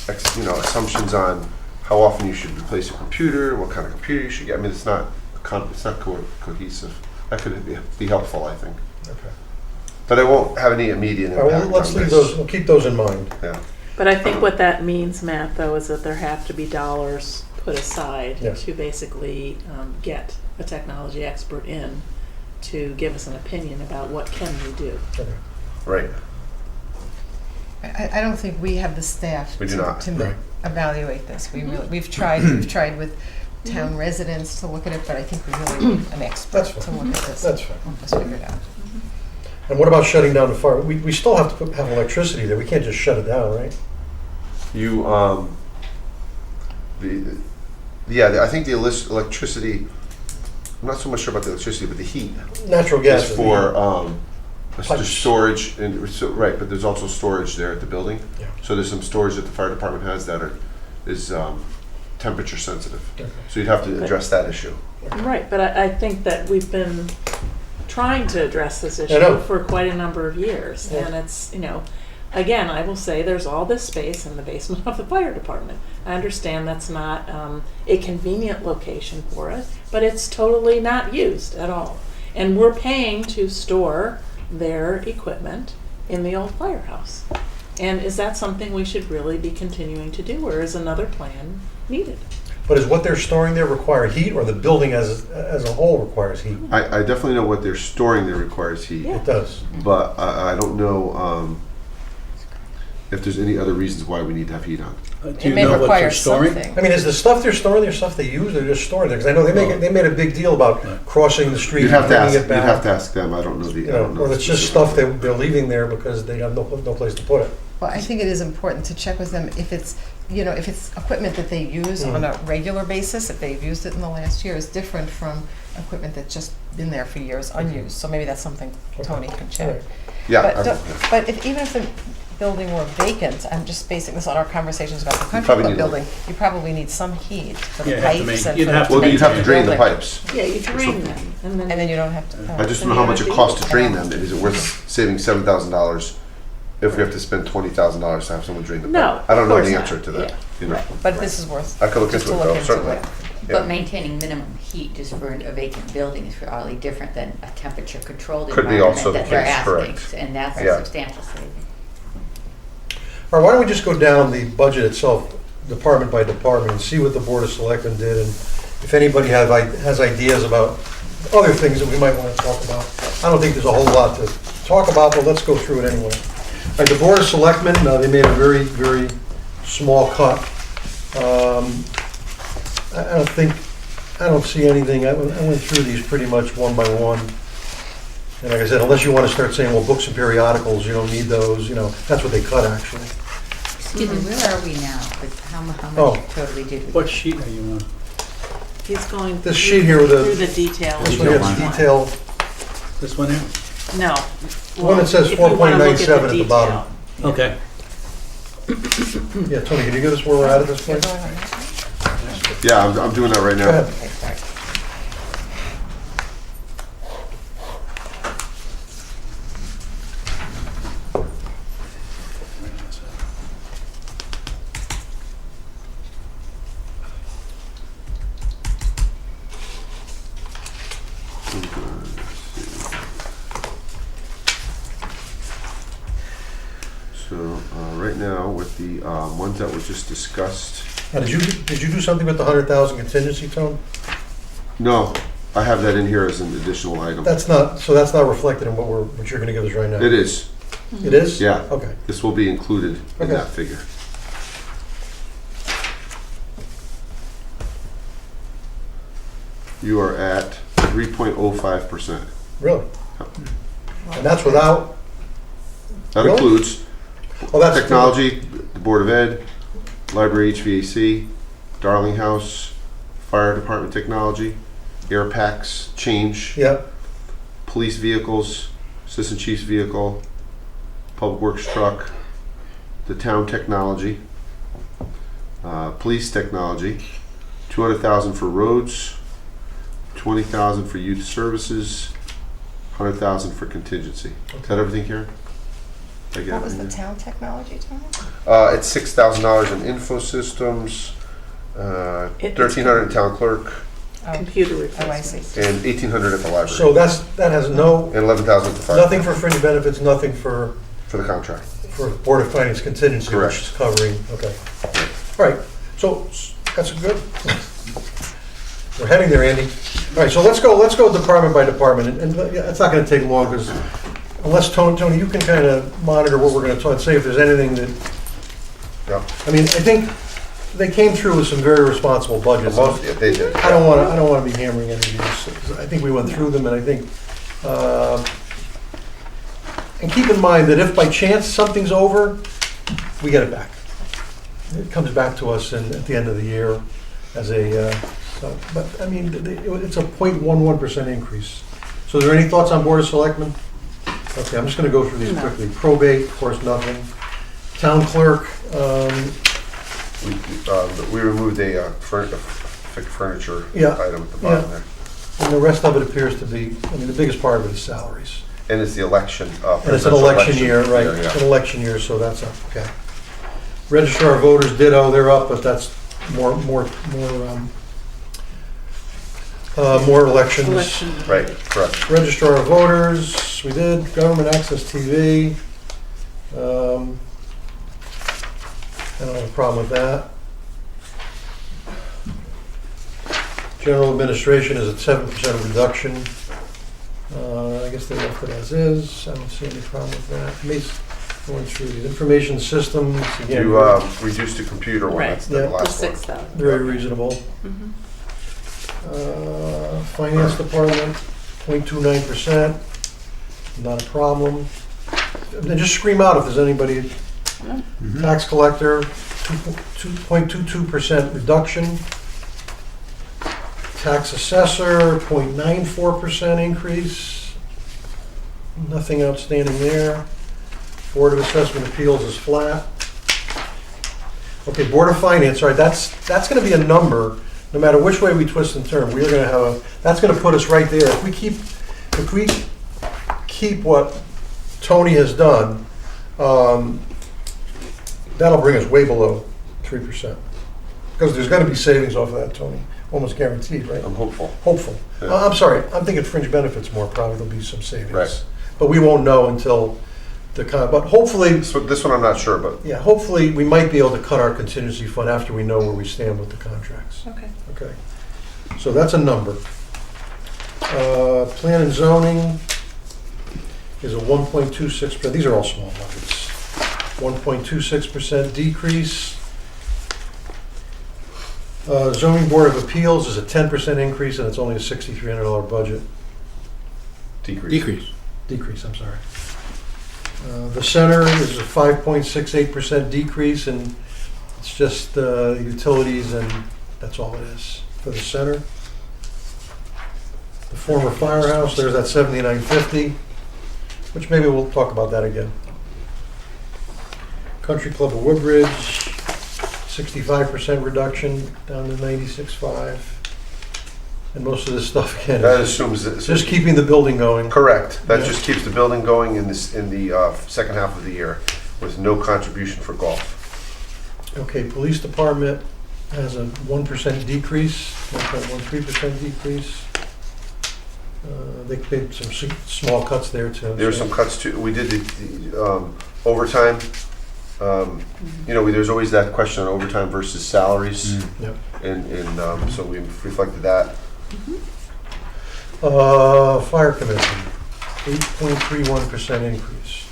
Speaker 2: assumptions on how often you should replace a computer, what kind of computer you should get. I mean, it's not cohesive. That could be helpful, I think.
Speaker 1: Okay.
Speaker 2: But it won't have any immediate
Speaker 1: All right,
Speaker 2: impact
Speaker 1: well, let's
Speaker 2: on
Speaker 1: leave
Speaker 2: this.
Speaker 1: those, we'll keep those in mind.
Speaker 2: Yeah.
Speaker 6: But I think what that means, Matt, though, is that there have to be dollars put aside
Speaker 1: Yes.
Speaker 6: to basically get a technology expert in to give us an opinion about what can we do.
Speaker 1: Okay.
Speaker 2: Right.
Speaker 3: I don't think we have the staff
Speaker 2: We do not.
Speaker 3: to
Speaker 1: Right.
Speaker 3: evaluate this. We've tried with town residents to look at it, but I think we really need an expert
Speaker 1: That's
Speaker 3: to
Speaker 1: fine.
Speaker 3: look at this.
Speaker 1: That's fine.
Speaker 3: Help us figure it out.
Speaker 1: And what about shutting down the fire? We still have to have electricity there. We can't just shut it down, right?
Speaker 2: I think the electricity, I'm not so much sure about the electricity, but the heat
Speaker 1: Natural gas.
Speaker 2: is for
Speaker 1: Pipes.
Speaker 2: just storage, and right, but there's also storage there at the building.
Speaker 1: Yeah.
Speaker 2: So there's some storage that the fire department has that is temperature sensitive.
Speaker 1: Okay.
Speaker 2: So you'd have to address that issue.
Speaker 6: Right, but I think that we've been trying to address this
Speaker 1: I know.
Speaker 6: issue for quite a number of years.
Speaker 1: Yeah.
Speaker 6: And it's, again, I will say there's all this space in the basement of the fire department. I understand that's not a convenient location for it, but it's totally not used at all. And we're paying to store their equipment in the old firehouse. And is that something we should really be continuing to do, or is another plan needed?
Speaker 1: But is what they're storing there require heat, or the building as a whole requires heat?
Speaker 2: I definitely know what they're storing there requires heat,
Speaker 6: Yeah.
Speaker 1: It does.
Speaker 2: but I don't know if there's any other reasons why we need to have heat on.
Speaker 4: Do
Speaker 3: It
Speaker 4: you
Speaker 3: may
Speaker 4: know what
Speaker 3: require
Speaker 4: they're storing?
Speaker 3: something.
Speaker 1: I mean, is the stuff they're storing there stuff they use, or they're just storing there? Because I know they made a big deal about crossing the street
Speaker 2: You'd
Speaker 1: and
Speaker 2: have to
Speaker 1: bringing
Speaker 2: ask.
Speaker 1: it
Speaker 2: You'd
Speaker 1: back.
Speaker 2: have to ask them. I don't know the.
Speaker 1: You
Speaker 2: I
Speaker 1: know,
Speaker 2: don't know
Speaker 1: or
Speaker 2: the
Speaker 1: it's just
Speaker 2: specifics.
Speaker 1: stuff they're leaving there because they have no place to put it.
Speaker 3: Well, I think it is important to check with them if it's, if it's equipment that they use on a regular basis, if they've used it in the last year, is different from equipment that's just been there for years unused. So maybe that's something Tony can
Speaker 1: All
Speaker 3: check.
Speaker 1: right.
Speaker 2: Yeah.
Speaker 3: But even if the building were vacant, I'm just basing this on our conversations about the country
Speaker 2: probably
Speaker 3: club
Speaker 2: need
Speaker 3: building, you probably need some heat for the
Speaker 4: Yeah, have to
Speaker 3: pipes
Speaker 4: main-
Speaker 3: and
Speaker 4: you'd
Speaker 3: for
Speaker 4: have to
Speaker 3: the
Speaker 2: Well, you'd have to drain the
Speaker 3: building.
Speaker 2: pipes.
Speaker 6: Yeah, you drain them, and
Speaker 3: And then you don't have to.
Speaker 2: I just don't know how much it costs to drain them. Is it worth saving $7,000 if we have to spend $20,000 to have someone drain the pipe?
Speaker 6: No,
Speaker 2: I don't know
Speaker 6: of
Speaker 2: the
Speaker 6: course
Speaker 2: answer
Speaker 6: not.
Speaker 2: to that.
Speaker 6: Yeah.
Speaker 2: You know.
Speaker 3: But this is worth.
Speaker 2: I could look
Speaker 3: just
Speaker 2: into
Speaker 3: to
Speaker 2: it,
Speaker 3: look
Speaker 2: though, certainly.
Speaker 8: But
Speaker 2: Yeah.
Speaker 8: maintaining minimum heat just for a vacant building is probably different than a temperature-controlled
Speaker 2: Could be
Speaker 8: environment
Speaker 2: also the
Speaker 8: that they're
Speaker 2: case,
Speaker 8: asking.
Speaker 2: correct.
Speaker 8: And that's
Speaker 2: Yeah.
Speaker 8: a substantial saving.
Speaker 1: All right, why don't we just go down the budget itself, department by department, and see what the Board of Selectmen did, and if anybody has ideas about other things that we might want to talk about. I don't think there's a whole lot to talk about, but let's go through it anyway. All right, the Board of Selectmen, they made a very, very small cut. I don't see anything, I went through these pretty much one by one. And like I said, unless you want to start saying, well, books and periodicals, you don't need those, that's what they cut, actually.
Speaker 8: Excuse me, where are we now? With how
Speaker 1: Oh.
Speaker 8: much totally did we?
Speaker 4: What sheet are you on?
Speaker 6: he's going
Speaker 1: This sheet here with the-
Speaker 6: through the detail.
Speaker 1: This one has detail,
Speaker 4: This one here?
Speaker 6: No.
Speaker 1: the one that says
Speaker 6: If you wanna look
Speaker 1: 4.97 at the bottom.
Speaker 6: detail.
Speaker 4: Okay.
Speaker 1: Yeah, Tony, can you give us where we're at this point?
Speaker 2: Yeah, I'm doing that right
Speaker 1: Go
Speaker 2: now.
Speaker 1: ahead.
Speaker 8: Okay, sorry.
Speaker 2: So right now, with the ones that were just discussed,
Speaker 1: Now, did you do something with the 100,000 contingency, Tone?
Speaker 2: no, I have that in here as an additional item.
Speaker 1: That's not reflected in what you're gonna give us right now?
Speaker 2: It is.
Speaker 1: It is?
Speaker 2: Yeah.
Speaker 1: Okay.
Speaker 2: This will be included in
Speaker 1: Okay.
Speaker 2: that figure. You are at 3.05%.
Speaker 1: Really? And that's without,
Speaker 2: That
Speaker 1: Really?
Speaker 2: includes
Speaker 1: oh, that's.
Speaker 2: technology, the Board of Ed, Library HVAC, Darling House, Fire Department technology, air packs, change,
Speaker 1: Yeah,
Speaker 2: police vehicles, Assistant Chief's vehicle, Public Works truck, the town technology, police technology, 200,000 for roads, 20,000 for youth services, 100,000 for contingency. Is that everything here? Did I get
Speaker 3: What was the
Speaker 2: everything?
Speaker 3: town technology, Tony?
Speaker 2: It's $6,000 in info systems,
Speaker 6: It's
Speaker 2: 1,300 in town clerk,
Speaker 3: Oh,
Speaker 6: Computer
Speaker 3: Oh, I
Speaker 6: replacements.
Speaker 3: see.
Speaker 2: and 1,800 at the library.
Speaker 1: So that has no,
Speaker 2: And 11,000 at the fire.
Speaker 1: nothing for fringe benefits, nothing for
Speaker 2: For the contract.
Speaker 1: Board of Finance contingency,
Speaker 2: Correct.
Speaker 1: which is covering, okay. All right, so that's good. We're heading there, Andy. All right, so let's go department by department, and it's not gonna take long, because unless, Tony, you can kind of monitor what we're gonna talk, say if there's anything that,
Speaker 2: Yep.
Speaker 1: I mean, I think they came through with some very responsible budgets.
Speaker 2: Most, yeah, they did.
Speaker 1: I don't wanna be hammering any of these. I think we went through them, and I think, and keep in mind that if by chance something's over, we get it back. It comes back to us at the end of the year as a, but, I mean, it's a 0.11% increase. So are there any thoughts on Board of Selectmen? Okay, I'm just gonna go through these
Speaker 6: No.
Speaker 1: quickly. Probate, of course, nothing. Town clerk,
Speaker 2: We removed a furniture
Speaker 1: Yeah,
Speaker 2: item at the bottom
Speaker 1: yeah.
Speaker 2: there.
Speaker 1: and the rest of it appears to be, I mean, the biggest part of it is salaries.
Speaker 2: And it's the election.
Speaker 1: And it's an
Speaker 2: presidential
Speaker 1: election year, right,
Speaker 2: yeah.
Speaker 1: it's an election year, so that's up, okay. Registrar of voters, ditto, they're up, but that's more elections.
Speaker 6: Election.
Speaker 2: Right, correct.
Speaker 1: Registrar of voters, we did, government access TV. I don't have a problem with that. General administration is at 7% reduction. I guess they left it as is, I don't see any problem with that. Going through the information systems, again,
Speaker 2: You reduced the computer one,
Speaker 6: Right.
Speaker 2: that's the
Speaker 1: Yeah.
Speaker 6: For
Speaker 2: last one.
Speaker 6: 6,000.
Speaker 1: very reasonable.
Speaker 6: Mhm.
Speaker 1: Finance department, 0.29%, not a problem. Then just scream out if there's anybody. Tax collector, 2.22% reduction. Tax assessor, 0.94% increase. Nothing outstanding there. Board of Assessment Appeals is flat. Okay, Board of Finance, all right, that's gonna be a number, no matter which way we twist and turn, we're gonna have that's gonna put us right there. If we keep what Tony has done, that'll bring us way below 3%. Because there's gonna be savings off of that, Tony, almost guaranteed, right?
Speaker 2: I'm hopeful.
Speaker 1: Hopeful.
Speaker 2: Yeah.
Speaker 1: I'm sorry, I'm thinking fringe benefits more, probably there'll be some savings.
Speaker 2: Right.
Speaker 1: But we won't know until but hopefully,
Speaker 2: This one I'm not sure, but
Speaker 1: yeah, hopefully we might be able to cut our contingency fund after we know where we stand with the contracts.
Speaker 6: Okay.
Speaker 1: Okay, so that's a number. Plan and zoning is a 1.26%, these are all small numbers. 1.26% decrease. Zoning Board of Appeals is a 10% increase, and it's only a $6,300 budget.
Speaker 7: Decrease.
Speaker 1: Decrease, I'm sorry. The center is a 5.68% decrease, and it's just utilities, and that's all it is for the center. The former firehouse, there's that 7950, which maybe we'll talk about that again. Country Club of Woodbridge, 65% reduction, down to 96.5. And most of this stuff, again,
Speaker 2: that
Speaker 1: is
Speaker 2: assumes that.
Speaker 1: just keeping the building going.
Speaker 2: Correct. That
Speaker 1: Yeah.
Speaker 2: just keeps the building going in the second half of the year with no contribution for golf.
Speaker 1: Okay, police department has a 1% decrease, 1.13% decrease. They made some small cuts there too.
Speaker 2: There were some cuts too. We did the overtime. There's always that question on overtime versus salaries.
Speaker 1: Yep.
Speaker 2: And so we reflected that.
Speaker 1: Fire commission, 8.31% increase.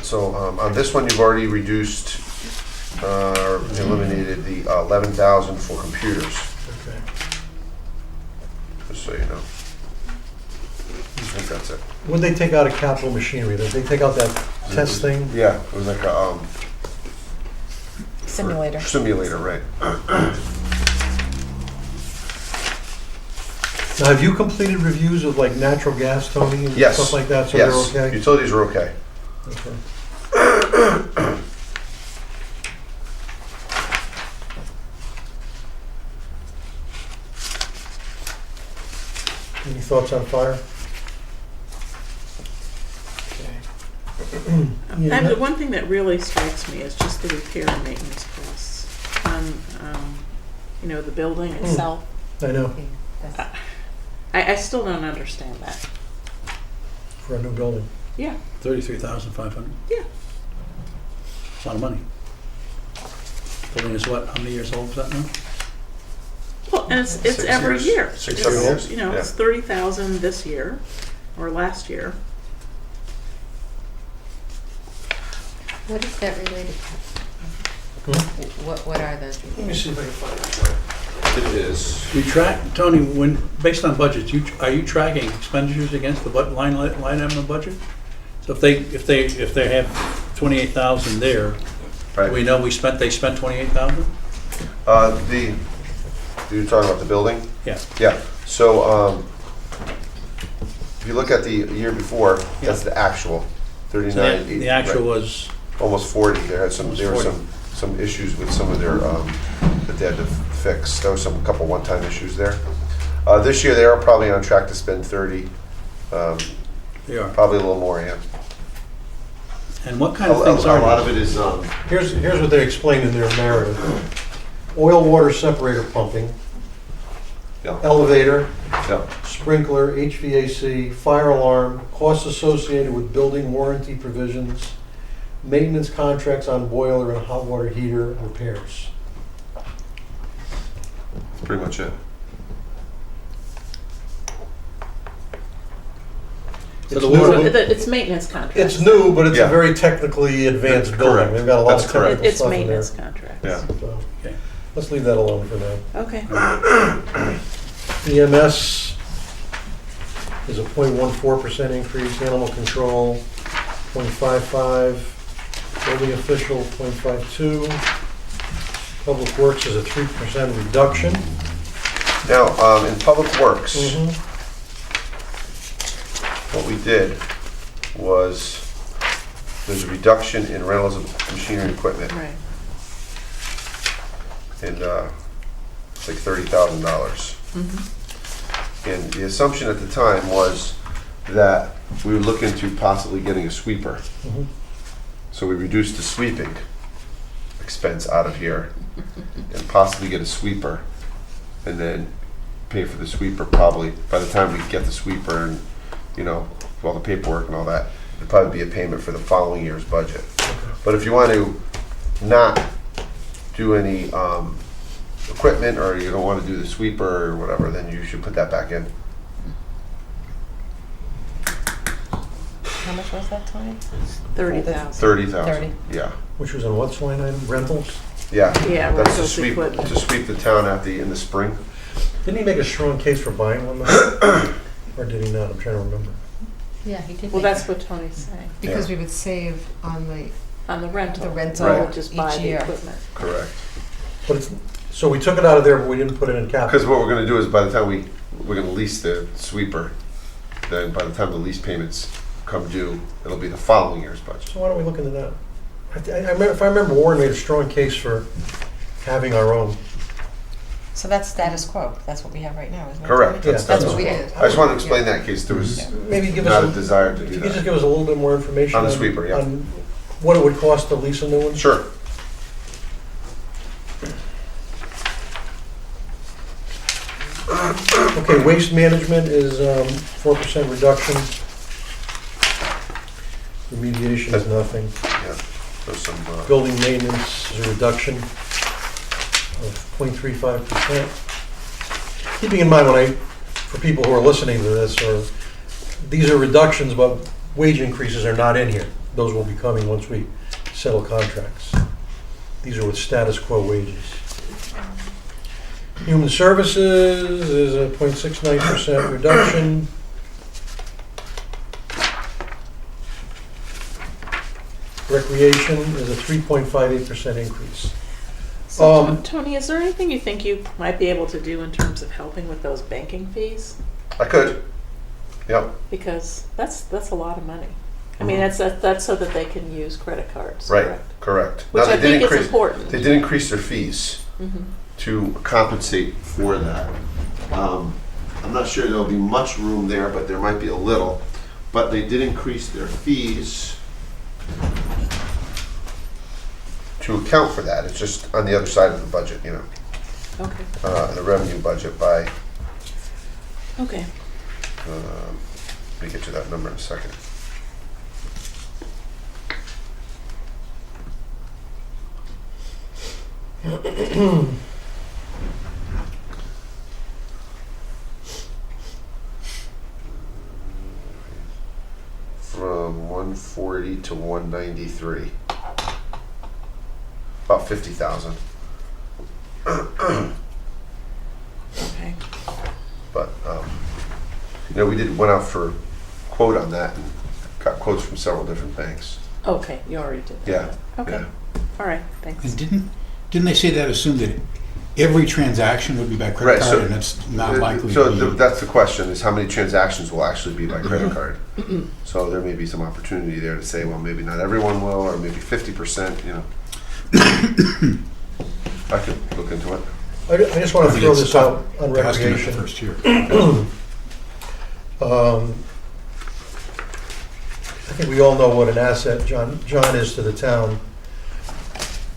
Speaker 2: So on this one, you've already reduced, eliminated the 11,000 for computers,
Speaker 1: Okay.
Speaker 2: just so you know. I think that's it.
Speaker 1: What'd they take out of capital machinery? Did they take out that test thing?
Speaker 2: Yeah, it was like a
Speaker 3: Simulator.
Speaker 2: simulator, right?
Speaker 1: Now, have you completed reviews of like natural gas, Tony, and
Speaker 2: Yes.
Speaker 1: stuff like that, so
Speaker 2: Yes.
Speaker 1: they're okay?
Speaker 2: Utilities are okay.
Speaker 1: Okay. thoughts on fire? Yeah.
Speaker 6: And the one thing that really strikes me is just the repair and maintenance costs on, the building itself.
Speaker 1: I know,
Speaker 8: Okay, that's-
Speaker 6: I still don't understand that.
Speaker 1: for a new building.
Speaker 6: Yeah.
Speaker 4: 33,500.
Speaker 6: Yeah.
Speaker 4: It's a lot of money. Building is what, how many years old is that now?
Speaker 6: Well, and it's
Speaker 2: 6
Speaker 6: every
Speaker 2: years.
Speaker 6: year.
Speaker 2: 6,
Speaker 6: It's,
Speaker 2: 7 years.
Speaker 6: It's 30,000 this year, or last year.
Speaker 8: What is that related to? What are those?
Speaker 1: Let me see if I can find it.
Speaker 2: It is.
Speaker 4: You track, Tony, based on budgets, are you tracking expenditures against the line item of the budget? So if they have 28,000 there,
Speaker 2: Right.
Speaker 4: we know they spent 28,000?
Speaker 2: You're talking about the building?
Speaker 4: Yeah.
Speaker 2: Yeah, so, if you look at the year before, that's the actual,
Speaker 4: So
Speaker 2: 39.
Speaker 4: the actual
Speaker 2: right,
Speaker 4: was,
Speaker 2: almost 40. There were
Speaker 4: 40.
Speaker 2: some issues with some of their, that they had to fix. There was a couple one-time issues there. This year, they are probably on track to spend 30,
Speaker 4: they are.
Speaker 2: probably a little more, yeah.
Speaker 4: And what kind of things
Speaker 2: A
Speaker 4: are
Speaker 2: lot of
Speaker 4: these?
Speaker 2: it is,
Speaker 1: Here's what they explained in their narrative. Oil water separator pumping,
Speaker 2: yeah,
Speaker 1: elevator,
Speaker 2: yeah.
Speaker 1: sprinkler, HVAC, fire alarm, costs associated with building warranty provisions, maintenance contracts on boiler and hot water heater repairs.
Speaker 2: That's pretty much it.
Speaker 4: So
Speaker 1: It's
Speaker 4: the
Speaker 1: new,
Speaker 4: water-
Speaker 6: It's maintenance contracts.
Speaker 1: it's new, but it's a
Speaker 2: Yeah.
Speaker 1: very technically advanced
Speaker 2: That's
Speaker 1: building.
Speaker 2: correct.
Speaker 1: They've got a lot
Speaker 2: That's
Speaker 1: of
Speaker 2: correct.
Speaker 1: technical
Speaker 6: It's
Speaker 1: stuff in there.
Speaker 6: maintenance contracts.
Speaker 2: Yeah.
Speaker 1: So,
Speaker 4: Okay.
Speaker 1: let's leave that alone for now.
Speaker 6: Okay.
Speaker 1: EMS is a 0.14% increase, animal control 0.55, building official 0.52, public works is a 3% reduction.
Speaker 2: Now, in Public Works,
Speaker 1: Mhm.
Speaker 2: what we did was, there's a reduction in rentals of machinery and equipment,
Speaker 6: Right.
Speaker 2: and it's like $30,000. And the assumption at the time was that we were looking to possibly getting a sweeper.
Speaker 1: Mhm.
Speaker 2: So we reduced the sweeping expense out of here and possibly get a sweeper, and then pay for the sweeper probably, by the time we get the sweeper and, all the paperwork and all that, it'd probably be a payment for the following year's budget. But if you want to not do any equipment, or you don't want to do the sweeper or whatever, then you should put that back in.
Speaker 3: How much was that, Tony?
Speaker 6: 30,000.
Speaker 2: 30,000.
Speaker 3: 30.
Speaker 2: Yeah,
Speaker 1: Which was on what line item? Rentals?
Speaker 2: yeah.
Speaker 6: Yeah,
Speaker 2: That's to
Speaker 6: rentals
Speaker 2: sweep,
Speaker 6: equipment.
Speaker 2: to sweep the town in the spring.
Speaker 1: Didn't he make a strong case for buying one though? Or did he not? I'm trying to remember.
Speaker 8: Yeah, he did.
Speaker 6: Well,
Speaker 8: make
Speaker 6: that's
Speaker 8: that.
Speaker 6: what Tony's saying.
Speaker 3: Because we would save on the
Speaker 6: On the rental.
Speaker 3: rental
Speaker 2: Right.
Speaker 6: We'll just buy
Speaker 3: each
Speaker 6: the
Speaker 3: year.
Speaker 6: equipment.
Speaker 2: Correct.
Speaker 1: But it's, so we took it out of there, but we didn't put it in
Speaker 2: Because
Speaker 1: capital.
Speaker 2: what we're gonna do is, by the time we're gonna lease the sweeper, then by the time the lease payments come due, it'll be the following year's budget.
Speaker 1: So why don't we look into that? If I remember, Warren made a strong case for having our own.
Speaker 3: So that's status quo. That's what we have right now, isn't it?
Speaker 2: Correct.
Speaker 1: Yeah,
Speaker 3: That's what we
Speaker 2: fine.
Speaker 3: did.
Speaker 2: I just wanted to explain that in case there was
Speaker 1: Maybe give
Speaker 2: not a
Speaker 1: us,
Speaker 2: desire to
Speaker 1: if
Speaker 2: do
Speaker 1: you could just
Speaker 2: that.
Speaker 1: give us a little bit more information.
Speaker 2: On the sweeper, yeah.
Speaker 1: On what it would cost to lease a new one?
Speaker 2: Sure.
Speaker 1: Okay, waste management is 4% reduction. Remediation is nothing.
Speaker 2: Yeah, there's some,
Speaker 1: Building maintenance is a reduction of 0.35%. Keeping in mind for people who are listening to this, these are reductions, but wage increases are not in here. Those will be coming once we settle contracts. These are with status quo wages. Human services is a 0.69% reduction. Recreation is a 3.58% increase.
Speaker 6: So, Tony, is there anything you think you might be able to do in terms of helping with those banking fees?
Speaker 2: I could. Yep.
Speaker 6: Because that's a lot of money. I mean, that's so that they can use credit cards.
Speaker 2: Right,
Speaker 6: correct?
Speaker 2: correct.
Speaker 6: Which
Speaker 2: Now,
Speaker 6: I
Speaker 2: they did
Speaker 6: think is
Speaker 2: increase-
Speaker 6: important.
Speaker 2: They did increase their fees
Speaker 6: Mhm.
Speaker 2: to compensate for that. I'm not sure there'll be much room there, but there might be a little. But they did increase their fees to account for that. It's just on the other side of the budget, you know,
Speaker 6: Okay,
Speaker 2: the revenue budget by,
Speaker 6: okay.
Speaker 2: let me get you that number in a second. From 140 to 193. About 50,000.
Speaker 6: Okay.
Speaker 2: But, you know, went out for quote on that and got quotes from several different banks.
Speaker 6: Okay, you already did that.
Speaker 2: Yeah.
Speaker 6: Okay,
Speaker 2: Yeah.
Speaker 6: all right, thanks.
Speaker 7: And didn't they say that assumed that every transaction would be by credit
Speaker 2: Right,
Speaker 7: card,
Speaker 2: so-
Speaker 7: and it's not likely
Speaker 2: So
Speaker 7: to be?
Speaker 2: that's the question, is how many transactions will actually be by credit card? So there may be some opportunity there to say, well, maybe not everyone will, or maybe 50%, you know. I could look into it.
Speaker 1: I just want to throw this out on
Speaker 7: to estimate the
Speaker 1: recreation.
Speaker 7: first year.
Speaker 1: I think we all know what an asset John is to the town.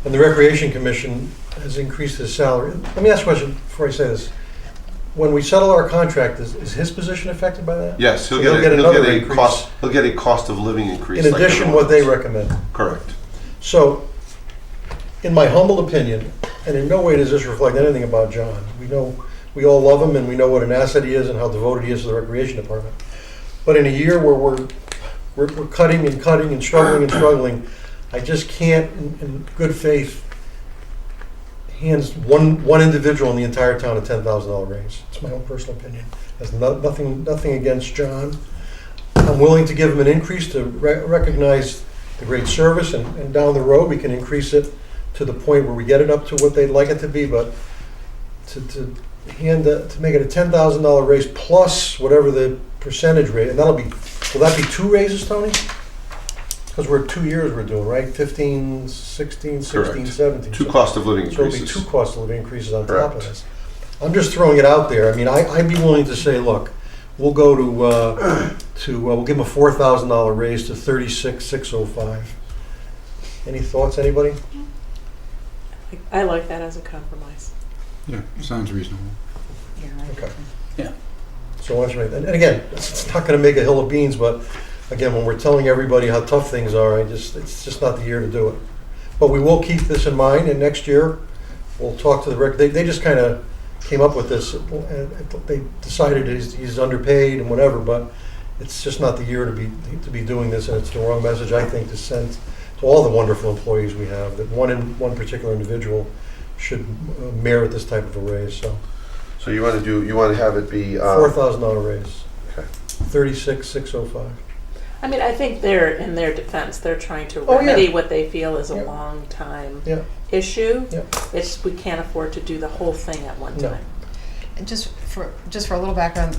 Speaker 1: And the Recreation Commission has increased his salary. Let me ask a question before I say this. When we settle our contract, is his position affected by that?
Speaker 2: Yes, he'll
Speaker 1: So
Speaker 2: get
Speaker 1: another
Speaker 2: a
Speaker 1: increase.
Speaker 2: cost of living increase.
Speaker 1: In
Speaker 2: like
Speaker 1: addition,
Speaker 2: everyone
Speaker 1: what they
Speaker 2: else.
Speaker 1: recommend.
Speaker 2: Correct.
Speaker 1: So, in my humble opinion, and in no way does this reflect anything about John, we all love him and we know what an asset he is and how devoted he is to the Recreation Department. But in a year where we're cutting and cutting and struggling, I just can't, in good faith, hands one individual in the entire town a $10,000 raise. It's my own personal opinion. Has nothing against John. I'm willing to give him an increase to recognize the great service, and down the road we can increase it to the point where we get it up to what they'd like it to be. But to make it a $10,000 raise plus whatever the percentage rate, and will that be 2 raises, Tony? Because we're 2 years we're doing, right? 15, 16, 16,
Speaker 2: Correct.
Speaker 1: 17.
Speaker 2: Two cost of living
Speaker 1: So it'll be
Speaker 2: increases.
Speaker 1: 2 cost of living increases on top of
Speaker 2: Correct.
Speaker 1: this. I'm just throwing it out there. I mean, I'd be willing to say, look, we'll go to we'll give him a $4,000 raise to 36,605. Any thoughts, anybody?
Speaker 6: I like that as a compromise.
Speaker 7: Yeah, sounds reasonable.
Speaker 1: Okay.
Speaker 4: Yeah.
Speaker 1: So why don't you make that? And again, it's not going to make a hill of beans, but again, when we're telling everybody how tough things are, it's just not the year to do it. But we will keep this in mind, and next year we'll talk to the they just kind of came up with this. They decided he's underpaid and whatever, but it's just not the year to be doing this, and it's the wrong message, I think, to send to all the wonderful employees we have, that one particular individual should merit this type of a raise.
Speaker 2: So you want to have it be
Speaker 1: $4,000 raise.
Speaker 2: Okay.
Speaker 1: 36,605.
Speaker 6: I mean, I think in their defense, they're trying to
Speaker 1: Oh, yeah.
Speaker 6: remedy what they feel is a
Speaker 1: Yeah.
Speaker 6: long time
Speaker 1: Yeah.
Speaker 6: issue.
Speaker 1: Yeah.
Speaker 6: We can't afford to do the whole thing at one
Speaker 1: No.
Speaker 6: time.
Speaker 3: And just for a little background,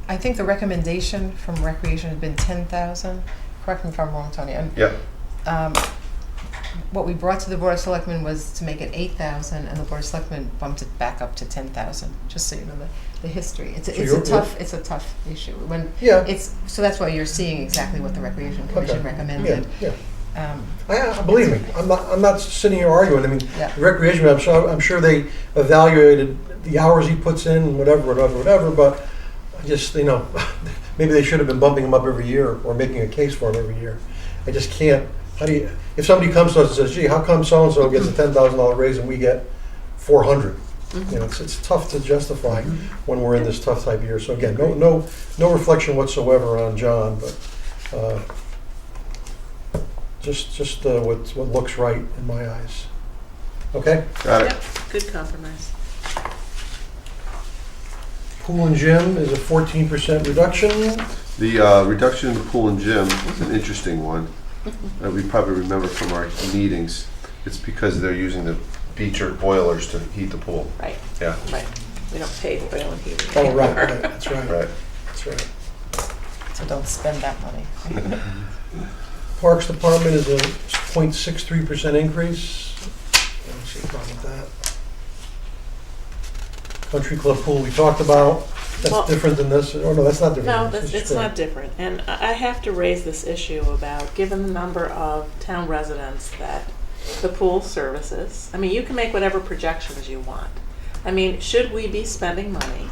Speaker 3: I think the recommendation from Recreation had been 10,000. Correct me if I'm wrong, Tony. And,
Speaker 2: Yeah.
Speaker 3: what we brought to the Board of Selectmen was to make it 8,000, and the Board of Selectmen bumped it back up to 10,000. Just so you know the history. It's
Speaker 1: you're-
Speaker 3: a tough issue.
Speaker 1: Yeah.
Speaker 3: So that's why you're seeing exactly what the Recreation Commission
Speaker 1: Okay.
Speaker 3: recommended.
Speaker 1: Yeah.
Speaker 3: Um,
Speaker 1: Believe me, I'm not sitting here arguing. I mean,
Speaker 3: Yeah.
Speaker 1: the Recreation, I'm sure they evaluated the hours he puts in, and whatever, but I just, maybe they should have been bumping him up every year or making a case for him every year. I just can't. If somebody comes to us and says, gee, how come so-and-so gets a $10,000 raise and we get 400? It's tough to justify when we're in this tough type of year. So again, no reflection whatsoever on John, but just what looks right in my eyes. Okay?
Speaker 2: Got it.
Speaker 6: Yep, good compromise.
Speaker 1: Pool and gym is a 14% reduction.
Speaker 2: The reduction in the pool and gym is an interesting one that we probably remember from our meetings. It's because they're using the Beecher boilers to heat the pool.
Speaker 6: Right,
Speaker 2: Yeah,
Speaker 6: right. We don't pay the oil and heating.
Speaker 1: Oh, right, that's right.
Speaker 2: right.
Speaker 1: That's right.
Speaker 3: So don't spend that money.
Speaker 1: Parks Department is a 0.63% increase. I don't see a problem with that. Country Club pool we talked about.
Speaker 6: Well-
Speaker 1: That's different than this? Oh, no, that's not different.
Speaker 6: No,
Speaker 1: than this.
Speaker 6: that's,
Speaker 1: This
Speaker 6: it's
Speaker 1: is
Speaker 6: not
Speaker 1: correct.
Speaker 6: different. And I have to raise this issue about, given the number of town residents that the pool services, I mean, you can make whatever projections you want. I mean, should we be spending money?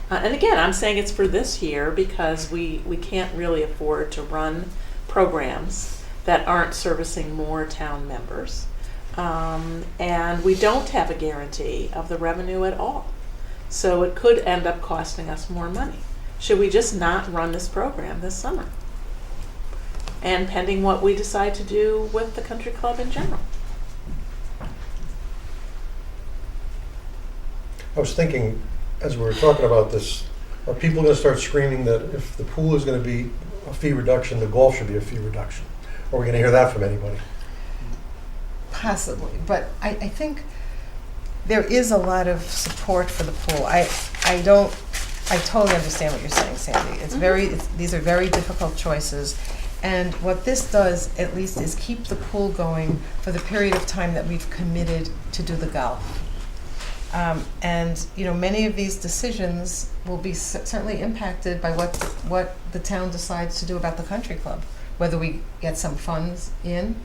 Speaker 6: And again, I'm saying it's for this year because we can't really afford to run programs that aren't servicing more town members. And we don't have a guarantee of the revenue at all. So it could end up costing us more money. Should we just not run this program this summer? And pending what we decide to do with the country club in general.
Speaker 1: I was thinking, as we were talking about this, are people going to start screaming that if the pool is going to be a fee reduction, the golf should be a fee reduction? Are we going to hear that from anybody?
Speaker 3: Possibly, but I think there is a lot of support for the pool. I totally understand what you're saying, Sandy. These are very difficult choices. And what this does, at least, is keep the pool going for the period of time that we've committed to do the golf. And, many of these decisions will be certainly impacted by what the town decides to do about the country club. Whether we get some funds in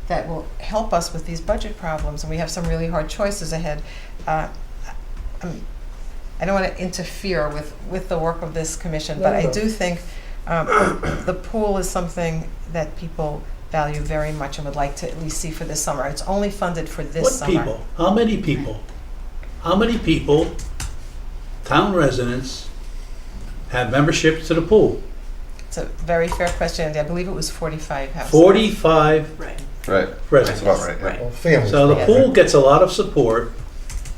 Speaker 3: that will help us with these budget problems, and we have some really hard choices ahead. I don't want to interfere with the work of this commission, but I do think the pool is something that people value very much and would like to at least see for this summer. It's only funded for this
Speaker 4: What
Speaker 3: summer.
Speaker 4: people? How many people? How many people, town residents, have memberships to the pool?
Speaker 3: It's a very fair question, Andy. I believe it was 45 houses.
Speaker 4: 45
Speaker 6: Right.
Speaker 2: Right, that's
Speaker 4: residents.
Speaker 2: about right, yeah.
Speaker 6: Right.
Speaker 1: Well, families.
Speaker 4: So the
Speaker 3: Yes.
Speaker 4: pool gets a lot of support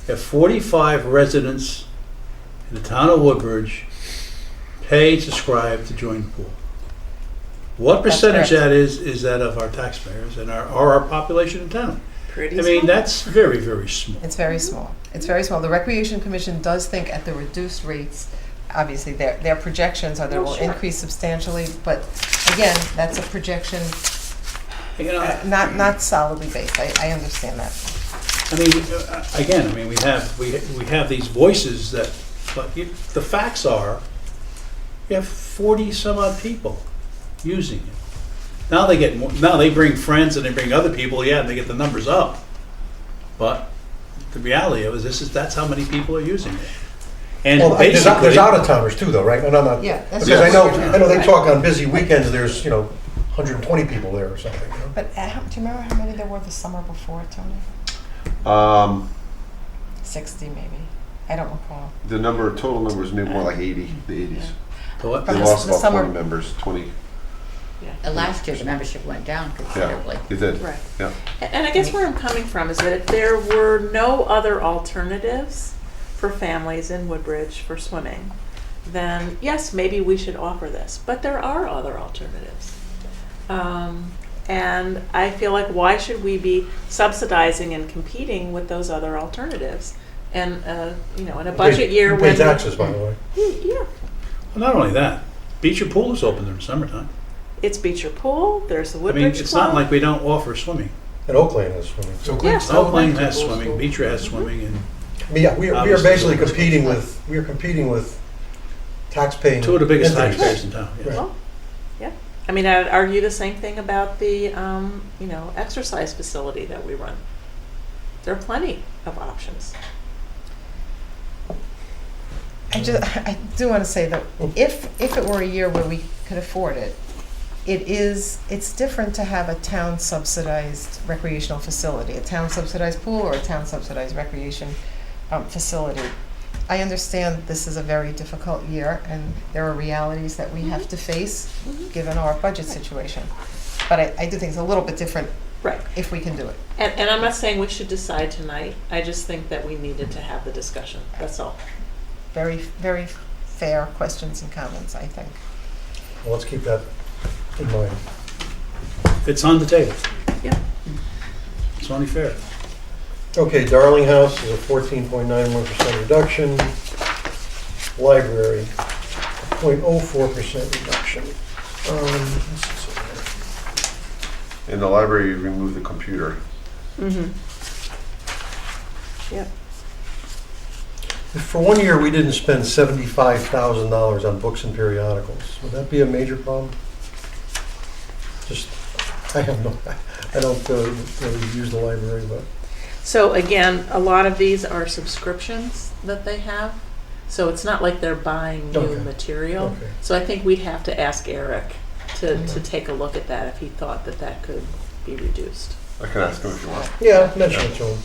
Speaker 4: if 45 residents in the town of Woodbridge pay and subscribe to join the pool. What
Speaker 3: That's
Speaker 4: percentage
Speaker 3: correct.
Speaker 4: that is that of our taxpayers and our population in town?
Speaker 6: Pretty
Speaker 4: I mean,
Speaker 6: small.
Speaker 4: that's very, very small.
Speaker 3: It's very small. It's very small. The Recreation Commission does think at the reduced rates, obviously their projections are that it
Speaker 6: Well,
Speaker 3: will
Speaker 6: sure.
Speaker 3: increase substantially, but again, that's a projection,
Speaker 4: You know,
Speaker 3: not solidly based. I understand that.
Speaker 4: I mean, again, I mean, we have these voices that, but the facts are, you have 40 some odd people using it. Now they get more, now they bring friends and they bring other people, yeah, and they get the numbers up. But the reality of it is that's how many people are using it. And
Speaker 1: Well, there's
Speaker 4: basically,
Speaker 1: out-of-towners too, though, right? No, not,
Speaker 3: Yeah, that's
Speaker 1: because I
Speaker 3: what
Speaker 1: know,
Speaker 3: we're doing.
Speaker 1: they talk on busy weekends, there's, 120 people there or something.
Speaker 3: But do you remember how many there were the summer before, Tony? 60 maybe. I don't recall.
Speaker 2: The total number is maybe more like 80, the 80s.
Speaker 4: the what?
Speaker 2: They
Speaker 3: From
Speaker 2: lost
Speaker 3: the
Speaker 2: about
Speaker 3: summer-
Speaker 2: 20 members, 20,
Speaker 8: Last year, the membership went down considerably.
Speaker 2: yeah, it did,
Speaker 6: Right.
Speaker 2: yeah.
Speaker 6: And I guess where I'm coming from is that if there were no other alternatives for families in Woodbridge for swimming, then yes, maybe we should offer this. But there are other alternatives. And I feel like why should we be subsidizing and competing with those other alternatives? And, in a budget year
Speaker 1: You pay
Speaker 6: when.
Speaker 1: taxes, by the way.
Speaker 6: Yeah,
Speaker 4: Well, not only that, Beecher Pool is open during the summertime.
Speaker 6: it's Beecher Pool, there's the
Speaker 4: I mean,
Speaker 6: Woodbridge
Speaker 4: it's not
Speaker 6: Club.
Speaker 4: like we don't offer swimming.
Speaker 1: And Oak Lane is swimming.
Speaker 5: So
Speaker 1: too.
Speaker 5: Clean
Speaker 6: Yeah.
Speaker 5: Stone,
Speaker 4: Oakland has
Speaker 5: Pool
Speaker 4: swimming,
Speaker 5: School.
Speaker 4: Beecher has swimming, and
Speaker 1: I mean, yeah, we are
Speaker 4: Obviously,
Speaker 1: basically
Speaker 4: it's
Speaker 1: competing with tax-paying
Speaker 4: two of the biggest
Speaker 1: entities.
Speaker 4: taxpayers in town. yes.
Speaker 1: Right.
Speaker 6: Well, yeah. I mean, I'd argue the same thing about the, exercise facility that we run. There are plenty of options.
Speaker 3: I do want to say that if it were a year where we could afford it, it's different to have a town subsidized recreational facility, a town subsidized pool or a town subsidized recreation facility. I understand this is a very difficult year and there are realities that we have to face given our budget situation. But I do think it's a little bit different
Speaker 6: Right.
Speaker 3: if we can do it.
Speaker 6: And I'm not saying we should decide tonight. I just think that we needed to have the discussion. That's all.
Speaker 3: Very, very fair questions and comments, I think.
Speaker 1: Well, let's keep that in mind.
Speaker 4: It's on the table.
Speaker 6: Yeah.
Speaker 4: It's only fair.
Speaker 1: Okay, Darling House is a 14.91% reduction. Library, 0.04% reduction.
Speaker 2: In the library, you remove the computer.
Speaker 6: Mm-hmm. Yep.
Speaker 1: For 1 year, we didn't spend $75,000 on books and periodicals. Would that be a major problem? Just, I don't really use the library, but.
Speaker 6: So again, a lot of these are subscriptions that they have, so it's not like they're buying new
Speaker 1: Okay.
Speaker 6: material.
Speaker 1: Okay.
Speaker 6: So I think we'd have to ask Eric to take a look at that if he thought that that could be reduced.
Speaker 2: I can ask him if you want.
Speaker 1: Yeah, mention it to him.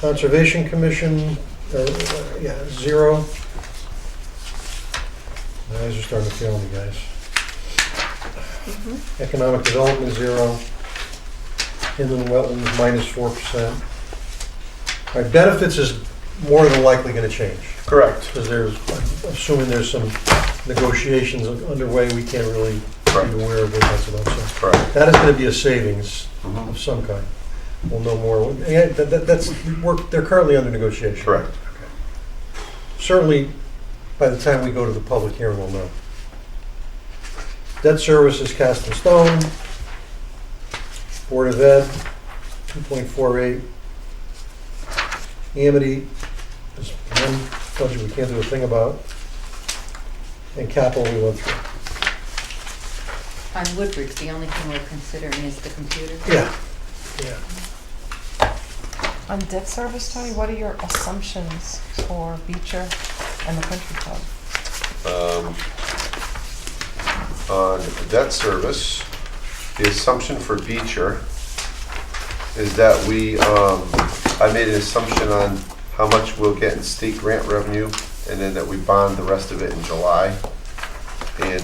Speaker 1: Conservation Commission, yeah, 0. My eyes are starting to fail me, guys. Economic Development, 0. Inland Wetlands, -4%. All right, benefits is more than likely going to change,
Speaker 2: Correct.
Speaker 1: because I'm assuming there's some negotiations underway. We can't really
Speaker 2: Correct.
Speaker 1: be aware of what that's about, so.
Speaker 2: Correct.
Speaker 1: That is going to be a savings
Speaker 2: Mhm.
Speaker 1: of some kind. We'll know more. Yeah, they're currently under negotiation.
Speaker 2: Correct.
Speaker 1: Certainly, by the time we go to the public hearing, we'll know. Debt service is cast in stone. Board of Ed, 2.48. Amity is one budget we can't do a thing about. And capital we went through.
Speaker 8: On Woodbridge, the only thing we're considering is the computer.
Speaker 1: Yeah.
Speaker 3: On debt service, Tony, what are your assumptions for Beecher and the Country Club?
Speaker 2: On debt service, the assumption for Beecher is that I made an assumption on how much we'll get in state grant revenue, and then that we bond the rest of it in July, and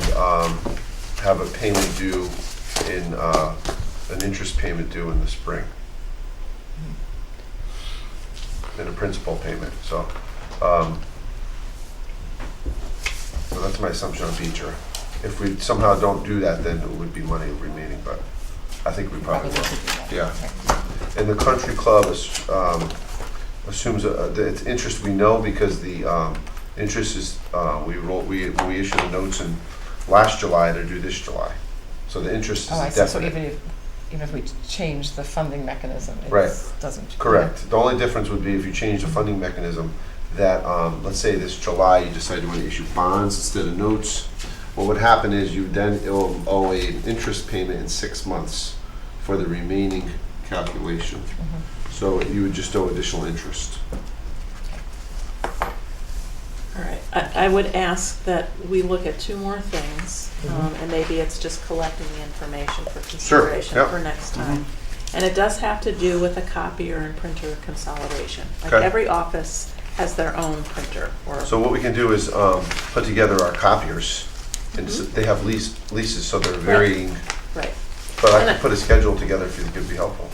Speaker 2: have a payment due in, an interest payment due in the spring. And a principal payment, so that's my assumption on Beecher. If we somehow don't do that, then it would be money remaining, but I think we probably will. Yeah. And the country club assumes that it's interest we know, because the interest is, we issued the notes in last July, they're due this July. So the interest
Speaker 3: Oh, I
Speaker 2: is
Speaker 3: see, so
Speaker 2: definite.
Speaker 3: even if we change the funding mechanism,
Speaker 2: Right.
Speaker 3: it doesn't.
Speaker 2: Correct. The only difference would be if you change the funding mechanism, that, let's say this July, you decide you want to issue bonds instead of notes. What would happen is you then owe an interest payment in 6 months for the remaining calculation. So you would just owe additional interest.
Speaker 6: All right, I would ask that we look at two more things, and maybe it's just collecting the information for consideration
Speaker 2: yep.
Speaker 6: for next time. And it does have to do with a copier and printer consolidation. Like
Speaker 2: Okay.
Speaker 6: every office has their own printer or.
Speaker 2: So what we can do is put together our copiers, and they have leases, so they're varying.
Speaker 6: Right.
Speaker 2: But I can put a schedule together if you think it'd be helpful,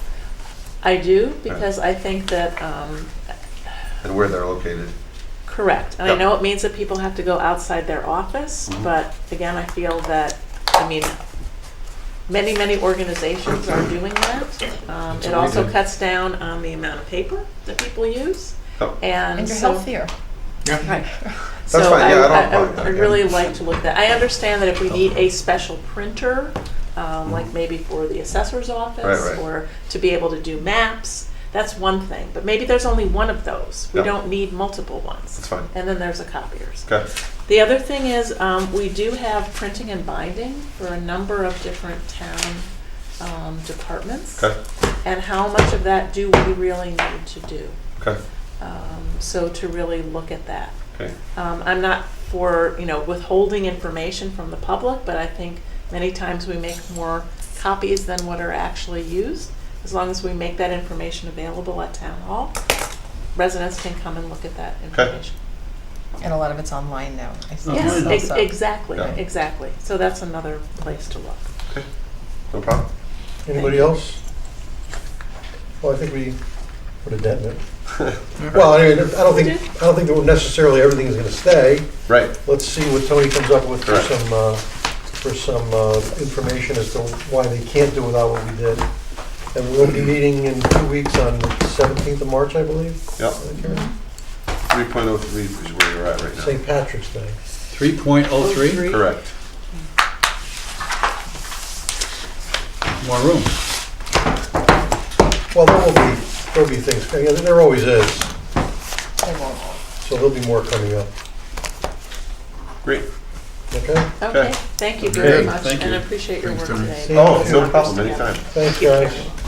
Speaker 6: I do, because I think that,
Speaker 2: and where they're located.
Speaker 6: correct. And I
Speaker 2: Yep.
Speaker 6: know it means that people have to go outside their office, but again, I feel that, many organizations are doing that.
Speaker 7: That's
Speaker 6: It
Speaker 7: what we
Speaker 6: also
Speaker 7: did.
Speaker 6: cuts down on the amount of paper that people use.
Speaker 2: Yep.
Speaker 6: And
Speaker 3: And you're
Speaker 6: so,
Speaker 3: healthier.
Speaker 7: Yeah.
Speaker 6: right.
Speaker 2: That's
Speaker 6: So
Speaker 2: fine, yeah, I don't mind that,
Speaker 6: I'd
Speaker 2: yeah.
Speaker 6: really like to look at that. I understand that if we need a special printer, like maybe for the assessor's office,
Speaker 2: Right.
Speaker 6: or to be able to do maps, that's one thing. But maybe there's only one of those. We
Speaker 2: Yeah.
Speaker 6: don't need multiple ones.
Speaker 2: That's fine.
Speaker 6: And then there's a copiers.
Speaker 2: Okay.
Speaker 6: The other thing is, we do have printing and binding for a number of different town departments.
Speaker 2: Okay.
Speaker 6: And how much of that do we really need to do?
Speaker 2: Okay.
Speaker 6: So to really look at that.
Speaker 2: Okay.
Speaker 6: I'm not for, withholding information from the public, but I think many times we make more copies than what are actually used. As long as we make that information available at town hall, residents can come and look at that information.
Speaker 3: And a lot of it's online now. I see.
Speaker 6: Yes,
Speaker 4: Online.
Speaker 6: exactly,
Speaker 2: Yeah.
Speaker 6: exactly. So that's another place to look.
Speaker 2: No problem.
Speaker 1: Anybody else? Well, I think we put a dent in it. Well, I don't think that necessarily everything is gonna stay.
Speaker 2: Right.
Speaker 1: Let's see what Tony comes up with
Speaker 2: Correct.
Speaker 1: for some information as to why they can't do without what we did. And we'll be meeting in 2 weeks on the 17th of March, I believe.
Speaker 2: Yep. 3.03 is where you're at right now.
Speaker 1: St. Patrick's Day.
Speaker 4: 3.03,
Speaker 2: Correct.
Speaker 4: more room.
Speaker 1: Well, there will be there'll be things, there always is,
Speaker 3: They won't.
Speaker 1: so there'll be more coming up,
Speaker 2: Great.
Speaker 1: okay?
Speaker 6: Okay, thank you very
Speaker 2: Okay,
Speaker 6: much,
Speaker 4: thank
Speaker 6: and I
Speaker 4: you.
Speaker 6: appreciate your
Speaker 7: Thanks,
Speaker 6: work
Speaker 7: Tony.
Speaker 6: today.
Speaker 1: See you.
Speaker 2: Oh, no problem, anytime.
Speaker 1: Thanks, guys.